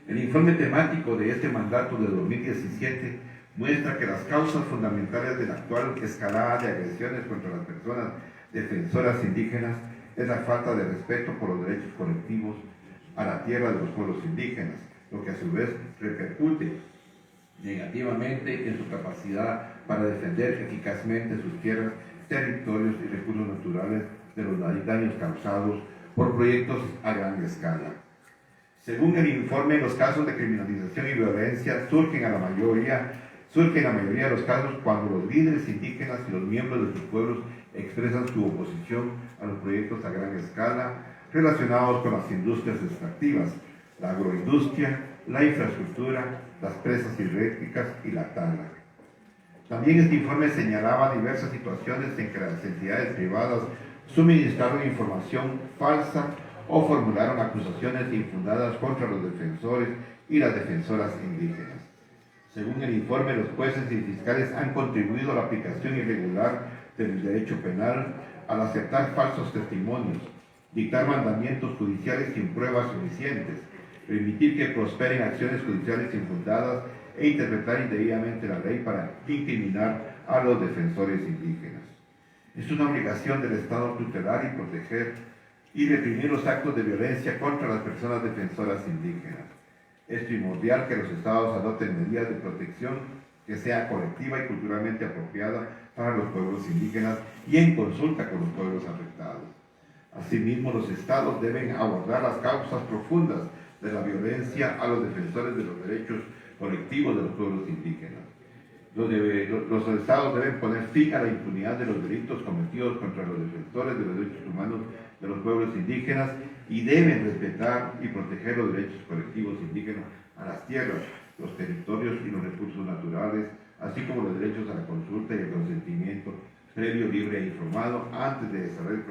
E: El informe temático de este mandato de 2017 muestra que las causas fundamentales de la actual escalada de agresiones contra las personas defensoras indígenas es la falta de respeto por los derechos colectivos a la tierra de los pueblos indígenas, lo que a su vez repercute negativamente en su capacidad para defender eficazmente sus tierras, territorios y recursos naturales de los daños causados por proyectos a gran escala. Según el informe, los casos de criminalización y violencia surgen en la mayoría de los casos cuando los líderes indígenas y los miembros de sus pueblos expresan su oposición a los proyectos a gran escala relacionados con las industrias extractivas, la agroindustria, la infraestructura, las presas hidroeléctricas y la tala. También este informe señalaba diversas situaciones en que las entidades privadas suministraron información falsa o formularon acusaciones infundadas contra los defensores y las defensoras indígenas. Según el informe, los jueces y fiscales han contribuido a la aplicación irregular del derecho penal al aceptar falsos testimonios, dictar mandamientos judiciales sin pruebas suficientes, permitir que prosperen acciones judiciales infundadas e interpretar indebidamente la ley para incriminar a los defensores indígenas. Es una obligación del Estado tutelar y proteger y reprimir los actos de violencia contra las personas defensoras indígenas. Es primordial que los Estados adopten medidas de protección que sea colectiva y culturalmente apropiada para los pueblos indígenas y en consulta con los pueblos afectados. Asimismo, los Estados deben abordar las causas profundas de la violencia a los defensores de los derechos colectivos de los pueblos indígenas. Los Estados deben poner fin a la impunidad de los delitos cometidos contra los defensores de los derechos humanos de los pueblos indígenas y deben respetar y proteger los derechos colectivos indígenas a las tierras, los territorios y los recursos naturales, así como los derechos a la consulta y el consentimiento previo, libre e informado antes de desarrollar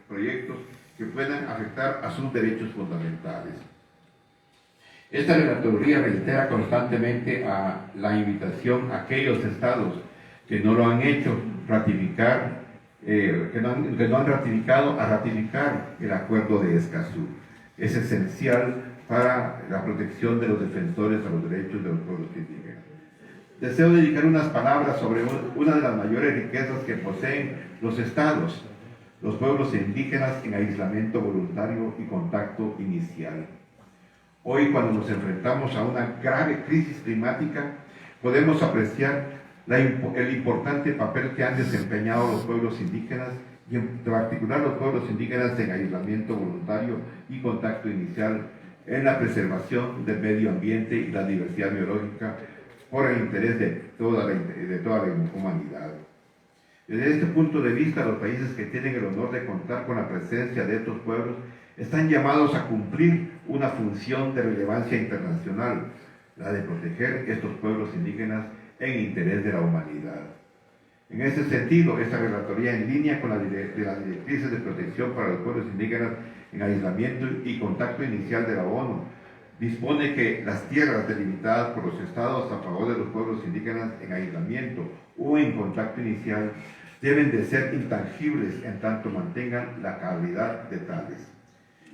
E: proyectos que puedan afectar a sus derechos fundamentales. Esta relatoría reitera constantemente a la invitación a aquellos estados que no lo han hecho que no han ratificado a ratificar el acuerdo de Escazú. Es esencial para la protección de los defensores a los derechos de los pueblos indígenas. Deseo dedicar unas palabras sobre una de las mayores riquezas que poseen los estados, los pueblos indígenas en aislamiento voluntario y contacto inicial. Hoy, cuando nos enfrentamos a una grave crisis climática, podemos apreciar el importante papel que han desempeñado los pueblos indígenas y en particular los pueblos indígenas en aislamiento voluntario y contacto inicial en la preservación del medio ambiente y la diversidad biológica por el interés de toda la humanidad. Desde este punto de vista, los países que tienen el honor de contar con la presencia de estos pueblos están llamados a cumplir una función de relevancia internacional, la de proteger estos pueblos indígenas en interés de la humanidad. En ese sentido, esta relatoría en línea con las directrices de protección para los pueblos indígenas en aislamiento y contacto inicial de la ONU dispone que las tierras delimitadas por los estados a favor de los pueblos indígenas en aislamiento o en contacto inicial deben de ser intangibles en tanto mantengan la calidad de tales.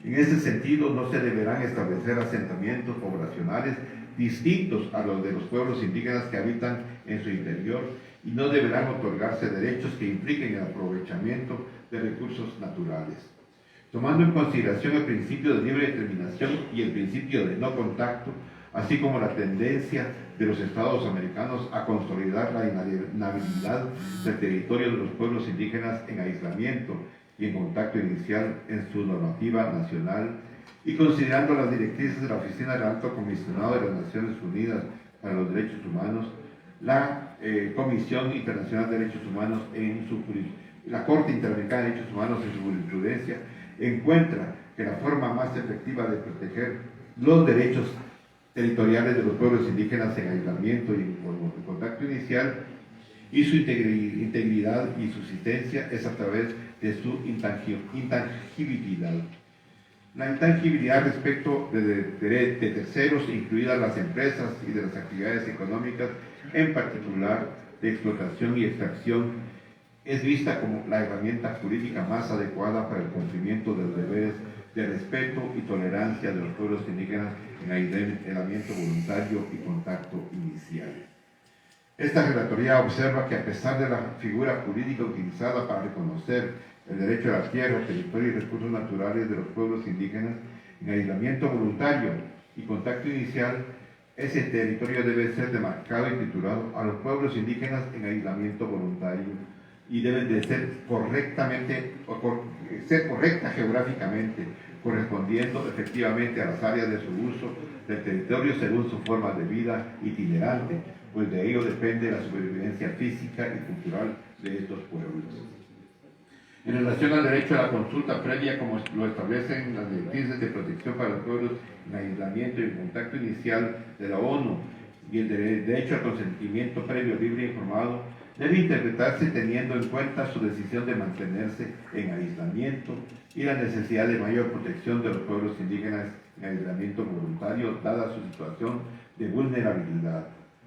E: En ese sentido, no se deberán establecer asentamientos poblacionales distintos a los de los pueblos indígenas que habitan en su interior y no deberán otorgarse derechos que impliquen el aprovechamiento de recursos naturales. Tomando en consideración el principio de libre determinación y el principio de no contacto, así como la tendencia de los Estados americanos a consolidar la inhabilidad del territorio de los pueblos indígenas en aislamiento y en contacto inicial en su normativa nacional, y considerando las directrices de la Oficina del Alto Comisionado de las Naciones Unidas para los Derechos Humanos, la Comisión Internacional de Derechos Humanos la Corte Interamericana de Derechos Humanos en su jurisprudencia encuentra que la forma más efectiva de proteger los derechos territoriales de los pueblos indígenas en aislamiento y en contacto inicial y su integridad y subsistencia es a través de su intangibilidad. La intangibilidad respecto de terceros, incluidas las empresas y de las actividades económicas, en particular de explotación y extracción, es vista como la herramienta jurídica más adecuada para el cumplimiento de los deberes de respeto y tolerancia de los pueblos indígenas en aislamiento voluntario y contacto inicial. Esta relatoría observa que a pesar de la figura jurídica utilizada para reconocer el derecho a la tierra, territorio y recursos naturales de los pueblos indígenas en aislamiento voluntario y contacto inicial, ese territorio debe ser demarcado y titulado a los pueblos indígenas en aislamiento voluntario y deben de ser correctamente ser correcta geográficamente, correspondiendo efectivamente a las áreas de su uso del territorio según su forma de vida itinerante, pues de ello depende la supervivencia física y cultural de estos pueblos. En relación al derecho a la consulta previa, como lo establecen las directrices de protección para los pueblos en aislamiento y en contacto inicial de la ONU, y el derecho al consentimiento previo, libre e informado, debe interpretarse teniendo en cuenta su decisión de mantenerse en aislamiento y la necesidad de mayor protección de los pueblos indígenas en aislamiento voluntario, dada su situación de vulnerabilidad,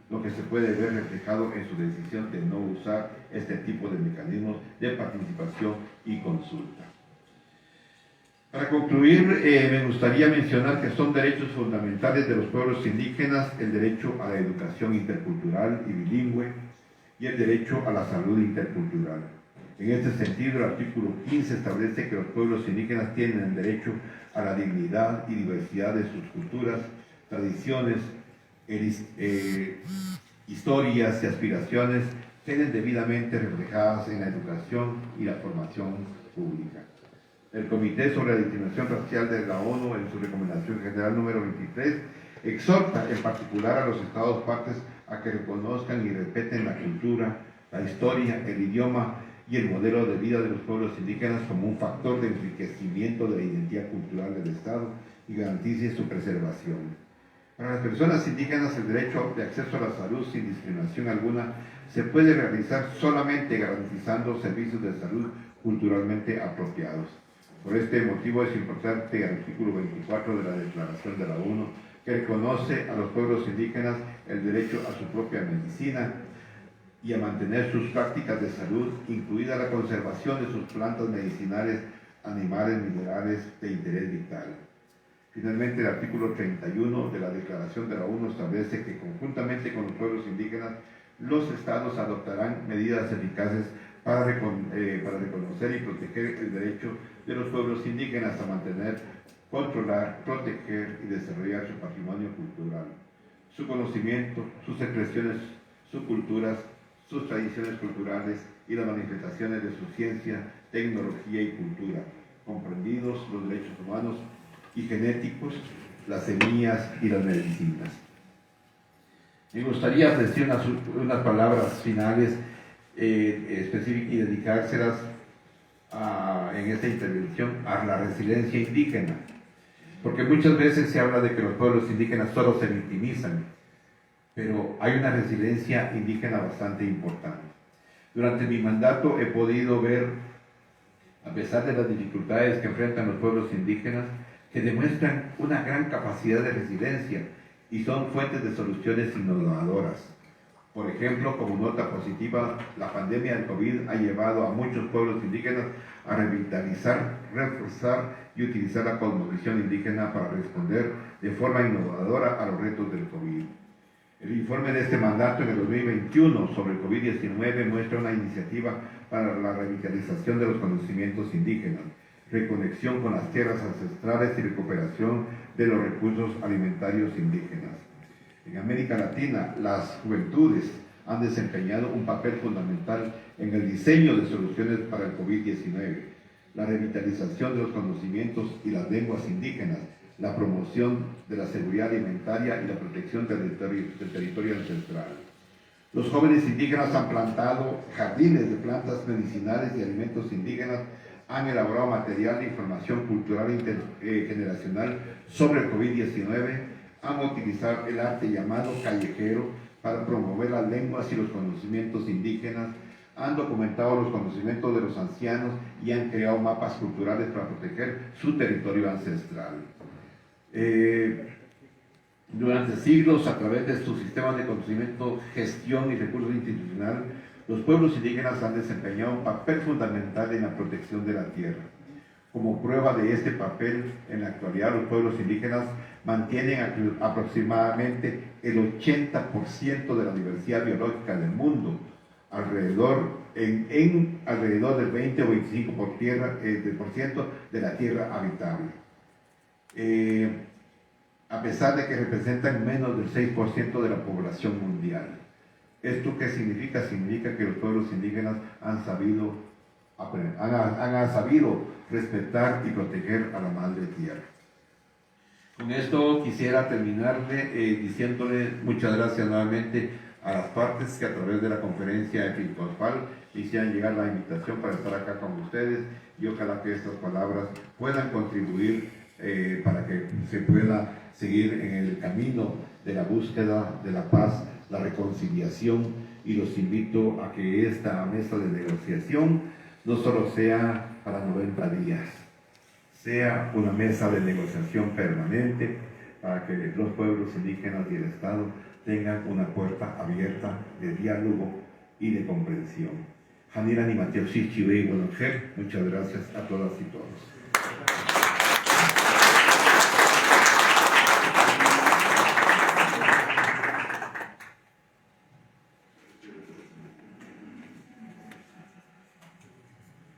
E: lo que se puede ver reflejado en su decisión de no usar este tipo de mecanismos de participación y consulta. Para concluir, me gustaría mencionar que son derechos fundamentales de los pueblos indígenas el derecho a la educación intercultural y bilingüe y el derecho a la salud intercultural. En este sentido, el artículo 15 establece que los pueblos indígenas tienen el derecho a la dignidad y diversidad de sus culturas, tradiciones, historias y aspiraciones queden debidamente reflejadas en la educación y la formación pública. El Comité sobre la Discriminación Racial de la ONU, en su recomendación general número 23, exhorta en particular a los Estados partes a que reconozcan y respeten la cultura, la historia, el idioma y el modelo de vida de los pueblos indígenas como un factor de enriquecimiento de la identidad cultural del Estado y garantice su preservación. Para las personas indígenas, el derecho de acceso a la salud sin discriminación alguna se puede realizar solamente garantizando servicios de salud culturalmente apropiados. Por este motivo es importante el artículo 24 de la Declaración de la ONU, que reconoce a los pueblos indígenas el derecho a su propia medicina y a mantener sus prácticas de salud, incluida la conservación de sus plantas medicinales, animales, minerales de interés vital. Finalmente, el artículo 31 de la Declaración de la ONU establece que conjuntamente con los pueblos indígenas, los estados adoptarán medidas eficaces para reconocer y proteger el derecho de los pueblos indígenas a mantener, controlar, proteger y desarrollar su patrimonio cultural, su conocimiento, sus expresiones, sus culturas, sus tradiciones culturales y las manifestaciones de su ciencia, tecnología y cultura, comprendidos los derechos humanos y genéticos, las semillas y las medicinas. Me gustaría decir unas palabras finales específicas y dedicárselas en esta intervención a la resiliencia indígena, porque muchas veces se habla de que los pueblos indígenas solo se victimizan, pero hay una resiliencia indígena bastante importante. Durante mi mandato he podido ver, a pesar de las dificultades que enfrentan los pueblos indígenas, que demuestran una gran capacidad de resiliencia y son fuentes de soluciones innovadoras. Por ejemplo, como nota positiva, la pandemia del COVID ha llevado a muchos pueblos indígenas a revitalizar, reforzar y utilizar la cosmovisión indígena para responder de forma innovadora a los retos del COVID. El informe de este mandato en el 2021 sobre el COVID-19 muestra una iniciativa para la revitalización de los conocimientos indígenas, reconexión con las tierras ancestrales y recuperación de los recursos alimentarios indígenas. En América Latina, las juventudes han desempeñado un papel fundamental en el diseño de soluciones para el COVID-19, la revitalización de los conocimientos y las lenguas indígenas, la promoción de la seguridad alimentaria y la protección del territorio ancestral. Los jóvenes indígenas han plantado jardines de plantas medicinales y alimentos indígenas, han elaborado material de información cultural generacional sobre el COVID-19, han utilizado el arte llamado callejero para promover las lenguas y los conocimientos indígenas, han documentado los conocimientos de los ancianos y han creado mapas culturales para proteger su territorio ancestral. Durante siglos, a través de sus sistemas de conocimiento, gestión y recursos institucional, los pueblos indígenas han desempeñado un papel fundamental en la protección de la tierra. Como prueba de este papel, en la actualidad los pueblos indígenas mantienen aproximadamente el 80% de la diversidad biológica del mundo, alrededor del 20 o 25% de la tierra habitable. A pesar de que representan menos del 6% de la población mundial. ¿Esto qué significa? Significa que los pueblos indígenas han sabido han sabido respetar y proteger a la madre tierra. Con esto quisiera terminarle diciéndole muchas gracias nuevamente a las partes que a través de la conferencia episcopal hicieran llegar la invitación para estar acá con ustedes, y ojalá que estas palabras puedan contribuir para que se pueda seguir en el camino de la búsqueda de la paz, la reconciliación, y los invito a que esta mesa de negociación no solo sea para 90 días, sea una mesa de negociación permanente para que los pueblos indígenas y el Estado tengan una puerta abierta de diálogo y de comprensión. Janira ni Mateo Sichiwe y Buenajer, muchas gracias a todas y todos.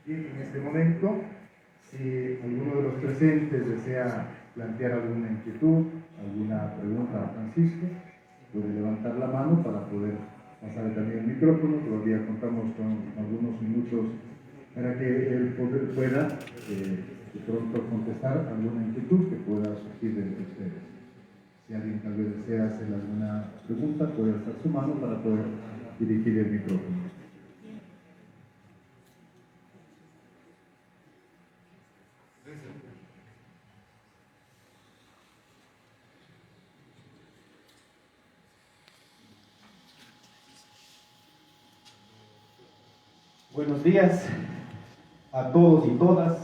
A: Bien, en este momento, si alguno de los presentes desea plantear alguna inquietud, alguna pregunta a Francisco, puede levantar la mano para poder pasarle también el micrófono. Todavía contamos con algunos minutos para que él pueda de pronto contestar alguna inquietud que pueda surgir de ustedes. Si alguien tal vez desea hacer alguna pregunta, puede alzar su mano para poder dirigir el micrófono.
F: Buenos días a todos y todas.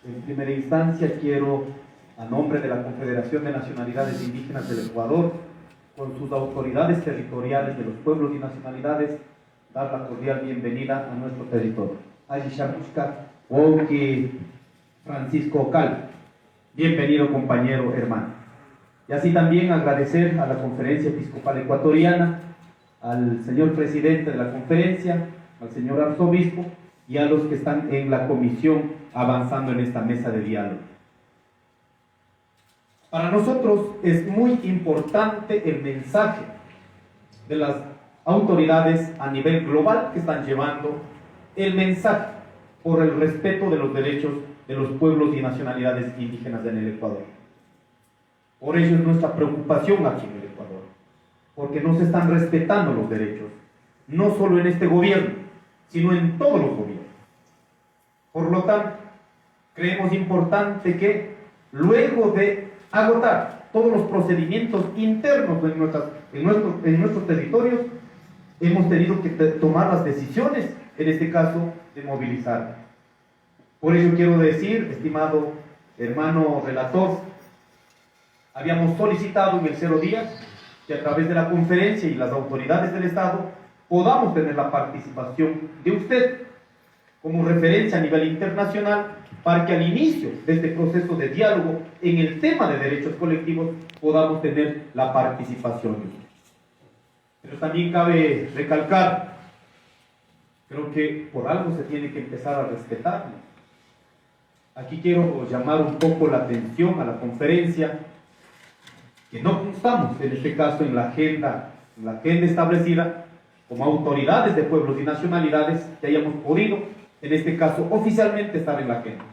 F: En primera instancia quiero, a nombre de la Confederación de Nacionalidades Indígenas del Ecuador, con sus autoridades territoriales de los pueblos y nacionalidades, dar la cordial bienvenida a nuestro territorio. Ayishamushka Woki Francisco Ocal, bienvenido compañero hermano. Y así también agradecer a la Conferencia Episcopal Ecuatoriana, al señor presidente de la conferencia, al señor arzobispo y a los que están en la comisión avanzando en esta mesa de diálogo. Para nosotros es muy importante el mensaje de las autoridades a nivel global que están llevando el mensaje por el respeto de los derechos de los pueblos y nacionalidades indígenas en el Ecuador. Por ello es nuestra preocupación aquí en el Ecuador, porque no se están respetando los derechos, no solo en este gobierno, sino en todos los gobiernos. Por lo tanto, creemos importante que luego de agotar todos los procedimientos internos en nuestros territorios, hemos tenido que tomar las decisiones, en este caso, de movilizar. Por ello quiero decir, estimado hermano relator, habíamos solicitado en el 0 días que a través de la conferencia y las autoridades del Estado podamos tener la participación de usted como referencia a nivel internacional para que al inicio de este proceso de diálogo en el tema de derechos colectivos podamos tener la participación de usted. Pero también cabe recalcar, creo que por algo se tiene que empezar a respetarlo. Aquí quiero llamar un poco la atención a la conferencia, que no constamos en este caso en la agenda establecida, como autoridades de pueblos y nacionalidades que hayamos podido, en este caso oficialmente, estar en la agenda.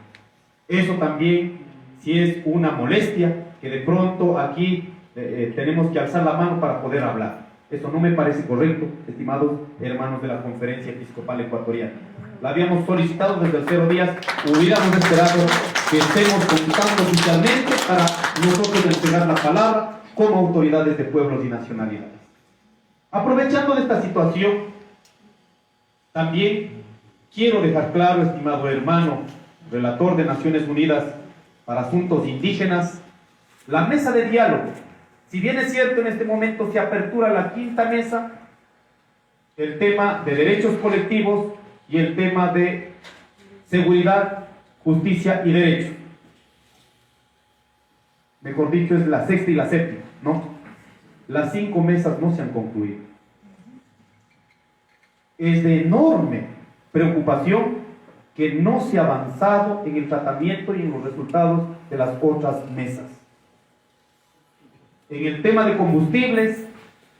F: Eso también, si es una molestia, que de pronto aquí tenemos que alzar la mano para poder hablar. Eso no me parece correcto, estimados hermanos de la Conferencia Episcopal Ecuatoriana. La habíamos solicitado desde el 0 días, hubiéramos esperado que estemos contando oficialmente para nosotros entregar la palabra como autoridades de pueblos y nacionalidades. Aprovechando de esta situación, también quiero dejar claro, estimado hermano, relator de Naciones Unidas para Asuntos Indígenas, la mesa de diálogo. Si bien es cierto, en este momento se apertura la 5ª mesa, el tema de derechos colectivos y el tema de seguridad, justicia y derecho. Mejor dicho, es la 6ª y la 7ª, ¿no? Las 5 mesas no se han concluido. Es de enorme preocupación que no se ha avanzado en el tratamiento y en los resultados de las otras mesas. En el tema de combustibles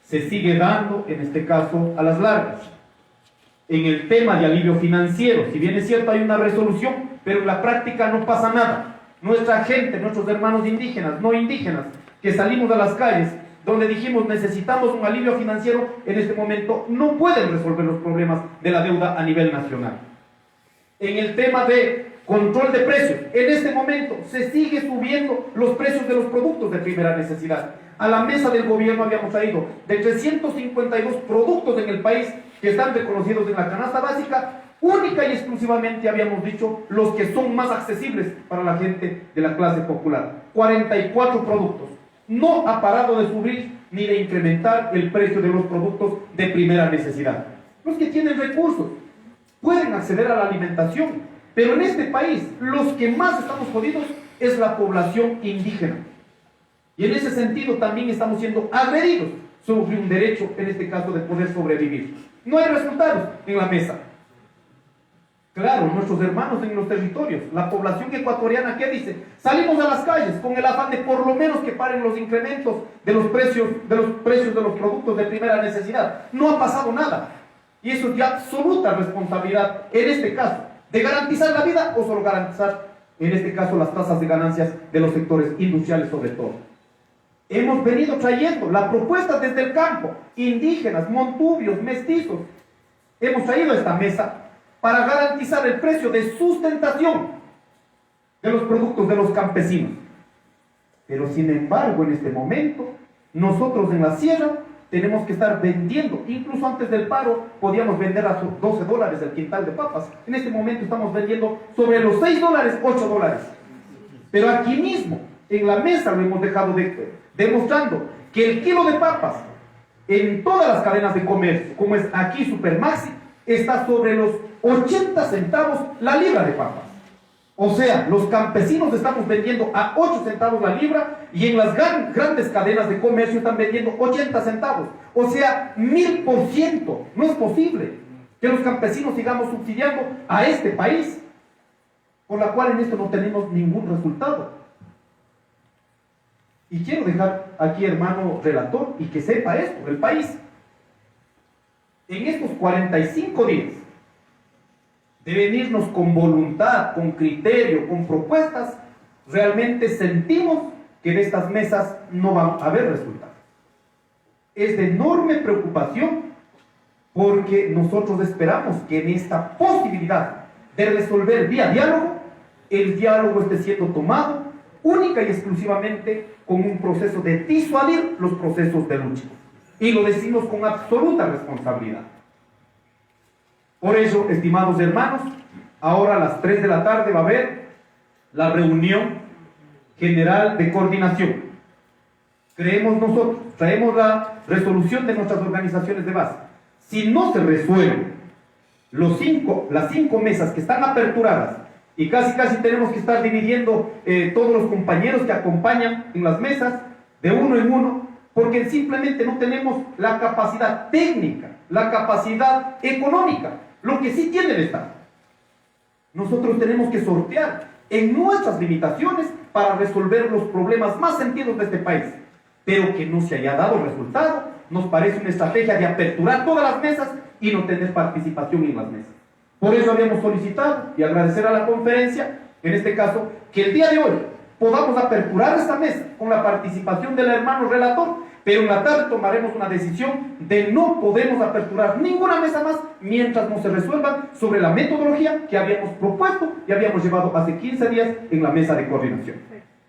F: se sigue dando, en este caso, a las largas. en el tema de alivio financiero. Si bien es cierto hay una resolución, pero en la práctica no pasa nada. Nuestra gente, nuestros hermanos indígenas, no indígenas, que salimos a las calles, donde dijimos necesitamos un alivio financiero, en este momento no pueden resolver los problemas de la deuda a nivel nacional. En el tema de control de precios, en este momento se sigue subiendo los precios de los productos de primera necesidad. A la mesa del gobierno habíamos traído de 352 productos en el país que están reconocidos en la canasta básica, única y exclusivamente habíamos dicho los que son más accesibles para la gente de la clase popular. 44 productos. No ha parado de subir ni de incrementar el precio de los productos de primera necesidad. Los que tienen recursos pueden acceder a la alimentación, pero en este país los que más estamos jodidos es la población indígena. Y en ese sentido también estamos siendo agredidos sobre un derecho, en este caso, de poder sobrevivir. No hay resultados en la mesa. Claro, nuestros hermanos en los territorios, la población ecuatoriana, ¿qué dice? Salimos a las calles con el afán de por lo menos que paren los incrementos de los precios de los productos de primera necesidad. No ha pasado nada. Y eso es de absoluta responsabilidad, en este caso, de garantizar la vida o solo garantizar, en este caso, las tasas de ganancias de los sectores industriales sobre todo. Hemos venido trayendo la propuesta desde el campo, indígenas, montubios, mestizos. Hemos traído a esta mesa para garantizar el precio de sustentación de los productos de los campesinos. Pero sin embargo, en este momento, nosotros en la sierra tenemos que estar vendiendo, incluso antes del paro podíamos vender a $12 el quintal de papas. En este momento estamos vendiendo sobre los $6, $8. Pero aquí mismo, en la mesa lo hemos dejado demostrando que el kilo de papas en todas las cadenas de comercio, como es aquí Supermaxi, está sobre los 80 centavos la libra de papas. O sea, los campesinos estamos vendiendo a 8 centavos la libra y en las grandes cadenas de comercio están vendiendo 80 centavos. O sea, 1000%. No es posible que los campesinos sigamos subsidiando a este país, por la cual en esto no tenemos ningún resultado. Y quiero dejar aquí, hermano relator, y que sepa esto, el país, en estos 45 días, de venirnos con voluntad, con criterio, con propuestas, realmente sentimos que de estas mesas no va a haber resultados. Es de enorme preocupación porque nosotros esperamos que en esta posibilidad de resolver vía diálogo, el diálogo esté siendo tomado única y exclusivamente con un proceso de disuadir los procesos de lucha. Y lo decimos con absoluta responsabilidad. Por eso, estimados hermanos, ahora a las 3 de la tarde va a haber la reunión general de coordinación. Creemos nosotros, traemos la resolución de nuestras organizaciones de base. Si no se resuelven las 5 mesas que están aperturadas, y casi tenemos que estar dividiendo todos los compañeros que acompañan en las mesas, de uno en uno, porque simplemente no tenemos la capacidad técnica, la capacidad económica, lo que sí tiene el Estado. Nosotros tenemos que sortear en nuestras limitaciones para resolver los problemas más sentidos de este país, pero que no se haya dado resultado, nos parece una estrategia de aperturar todas las mesas y no tener participación en las mesas. Por eso habíamos solicitado y agradecer a la conferencia, en este caso, que el día de hoy podamos aperturar esta mesa con la participación del hermano relator, pero en la tarde tomaremos una decisión de no podemos aperturar ninguna mesa más mientras no se resuelvan sobre la metodología que habíamos propuesto y habíamos llevado hace 15 días en la mesa de coordinación.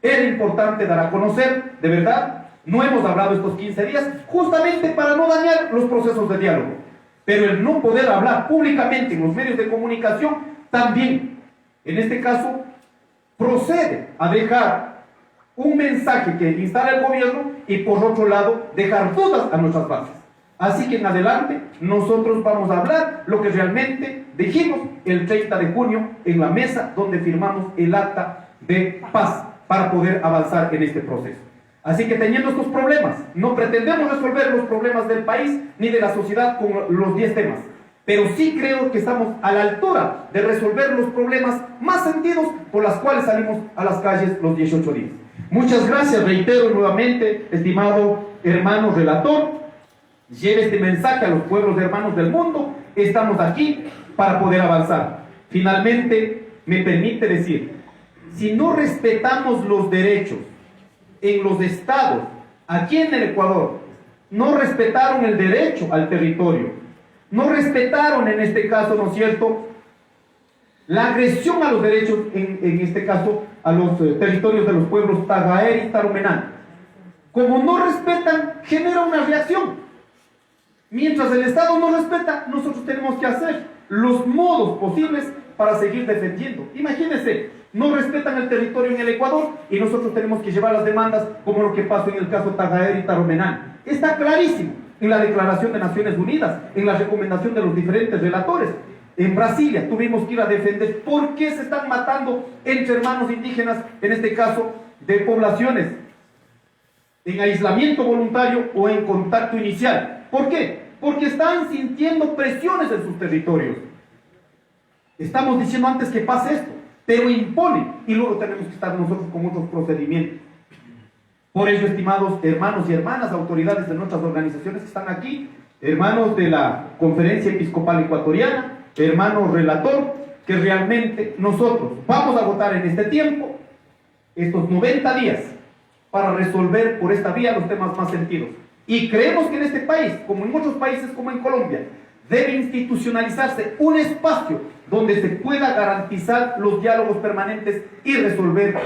F: Era importante dar a conocer, de verdad, no hemos hablado estos 15 días justamente para no dañar los procesos de diálogo. Pero el no poder hablar públicamente en los medios de comunicación también, en este caso, procede a dejar un mensaje que instala el gobierno y por otro lado dejar dudas a nuestras bases. Así que en adelante nosotros vamos a hablar lo que realmente dijimos el 30 de junio en la mesa donde firmamos el acta de paz para poder avanzar en este proceso. Así que teniendo estos problemas, no pretendemos resolver los problemas del país ni de la sociedad con los 10 temas, pero sí creo que estamos a la altura de resolver los problemas más sentidos por las cuales salimos a las calles los 18 días. Muchas gracias, reitero nuevamente, estimado hermano relator, lleve este mensaje a los pueblos hermanos del mundo estamos aquí para poder avanzar. Finalmente, me permite decir, si no respetamos los derechos en los estados, aquí en el Ecuador, no respetaron el derecho al territorio, no respetaron en este caso, ¿no es cierto?, la agresión a los derechos, en este caso, a los territorios de los pueblos Tagaer y Tarumenán. Como no respetan, genera una reacción. Mientras el Estado no respeta, nosotros tenemos que hacer los modos posibles para seguir defendiendo. Imagínense, no respetan el territorio en el Ecuador y nosotros tenemos que llevar las demandas como lo que pasó en el caso Tagaer y Tarumenán. Está clarísimo en la Declaración de Naciones Unidas, en la recomendación de los diferentes relatores. En Brasilia tuvimos que ir a defender por qué se están matando entre hermanos indígenas, en este caso de poblaciones en aislamiento voluntario o en contacto inicial. ¿Por qué? Porque están sintiendo presiones en sus territorios. Estamos diciendo antes que pase esto, pero impone y luego tenemos que estar nosotros con otros procedimientos. Por ello, estimados hermanos y hermanas, autoridades de nuestras organizaciones que están aquí, hermanos de la Conferencia Episcopal Ecuatoriana, hermano relator, que realmente nosotros vamos a votar en este tiempo, estos 90 días, para resolver por esta vía los temas más sentidos. Y creemos que en este país, como en otros países como en Colombia, debe institucionalizarse un espacio donde se pueda garantizar los diálogos permanentes y resolver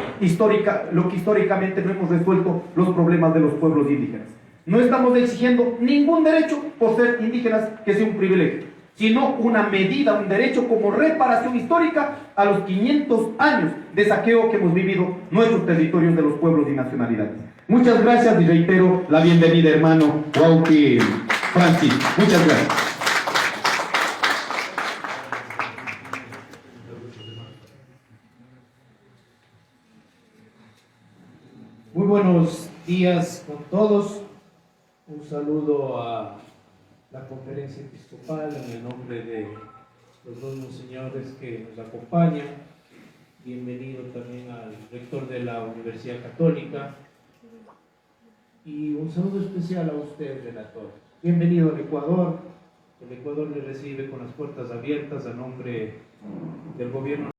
F: lo que históricamente no hemos resuelto, los problemas de los pueblos indígenas. No estamos exigiendo ningún derecho por ser indígenas que sea un privilegio, sino una medida, un derecho como reparación histórica a los 500 años de saqueo que hemos vivido nuestros territorios de los pueblos y nacionalidades. Muchas gracias y reitero la bienvenida, hermano Wauki Francis. Muchas gracias.
G: Muy buenos días con todos. Un saludo a la Conferencia Episcopal en el nombre de los dos monseñores que nos acompañan. Bienvenido también al rector de la Universidad Católica. Y un saludo especial a usted, relator. Bienvenido al Ecuador. El Ecuador le recibe con las puertas abiertas a nombre del gobierno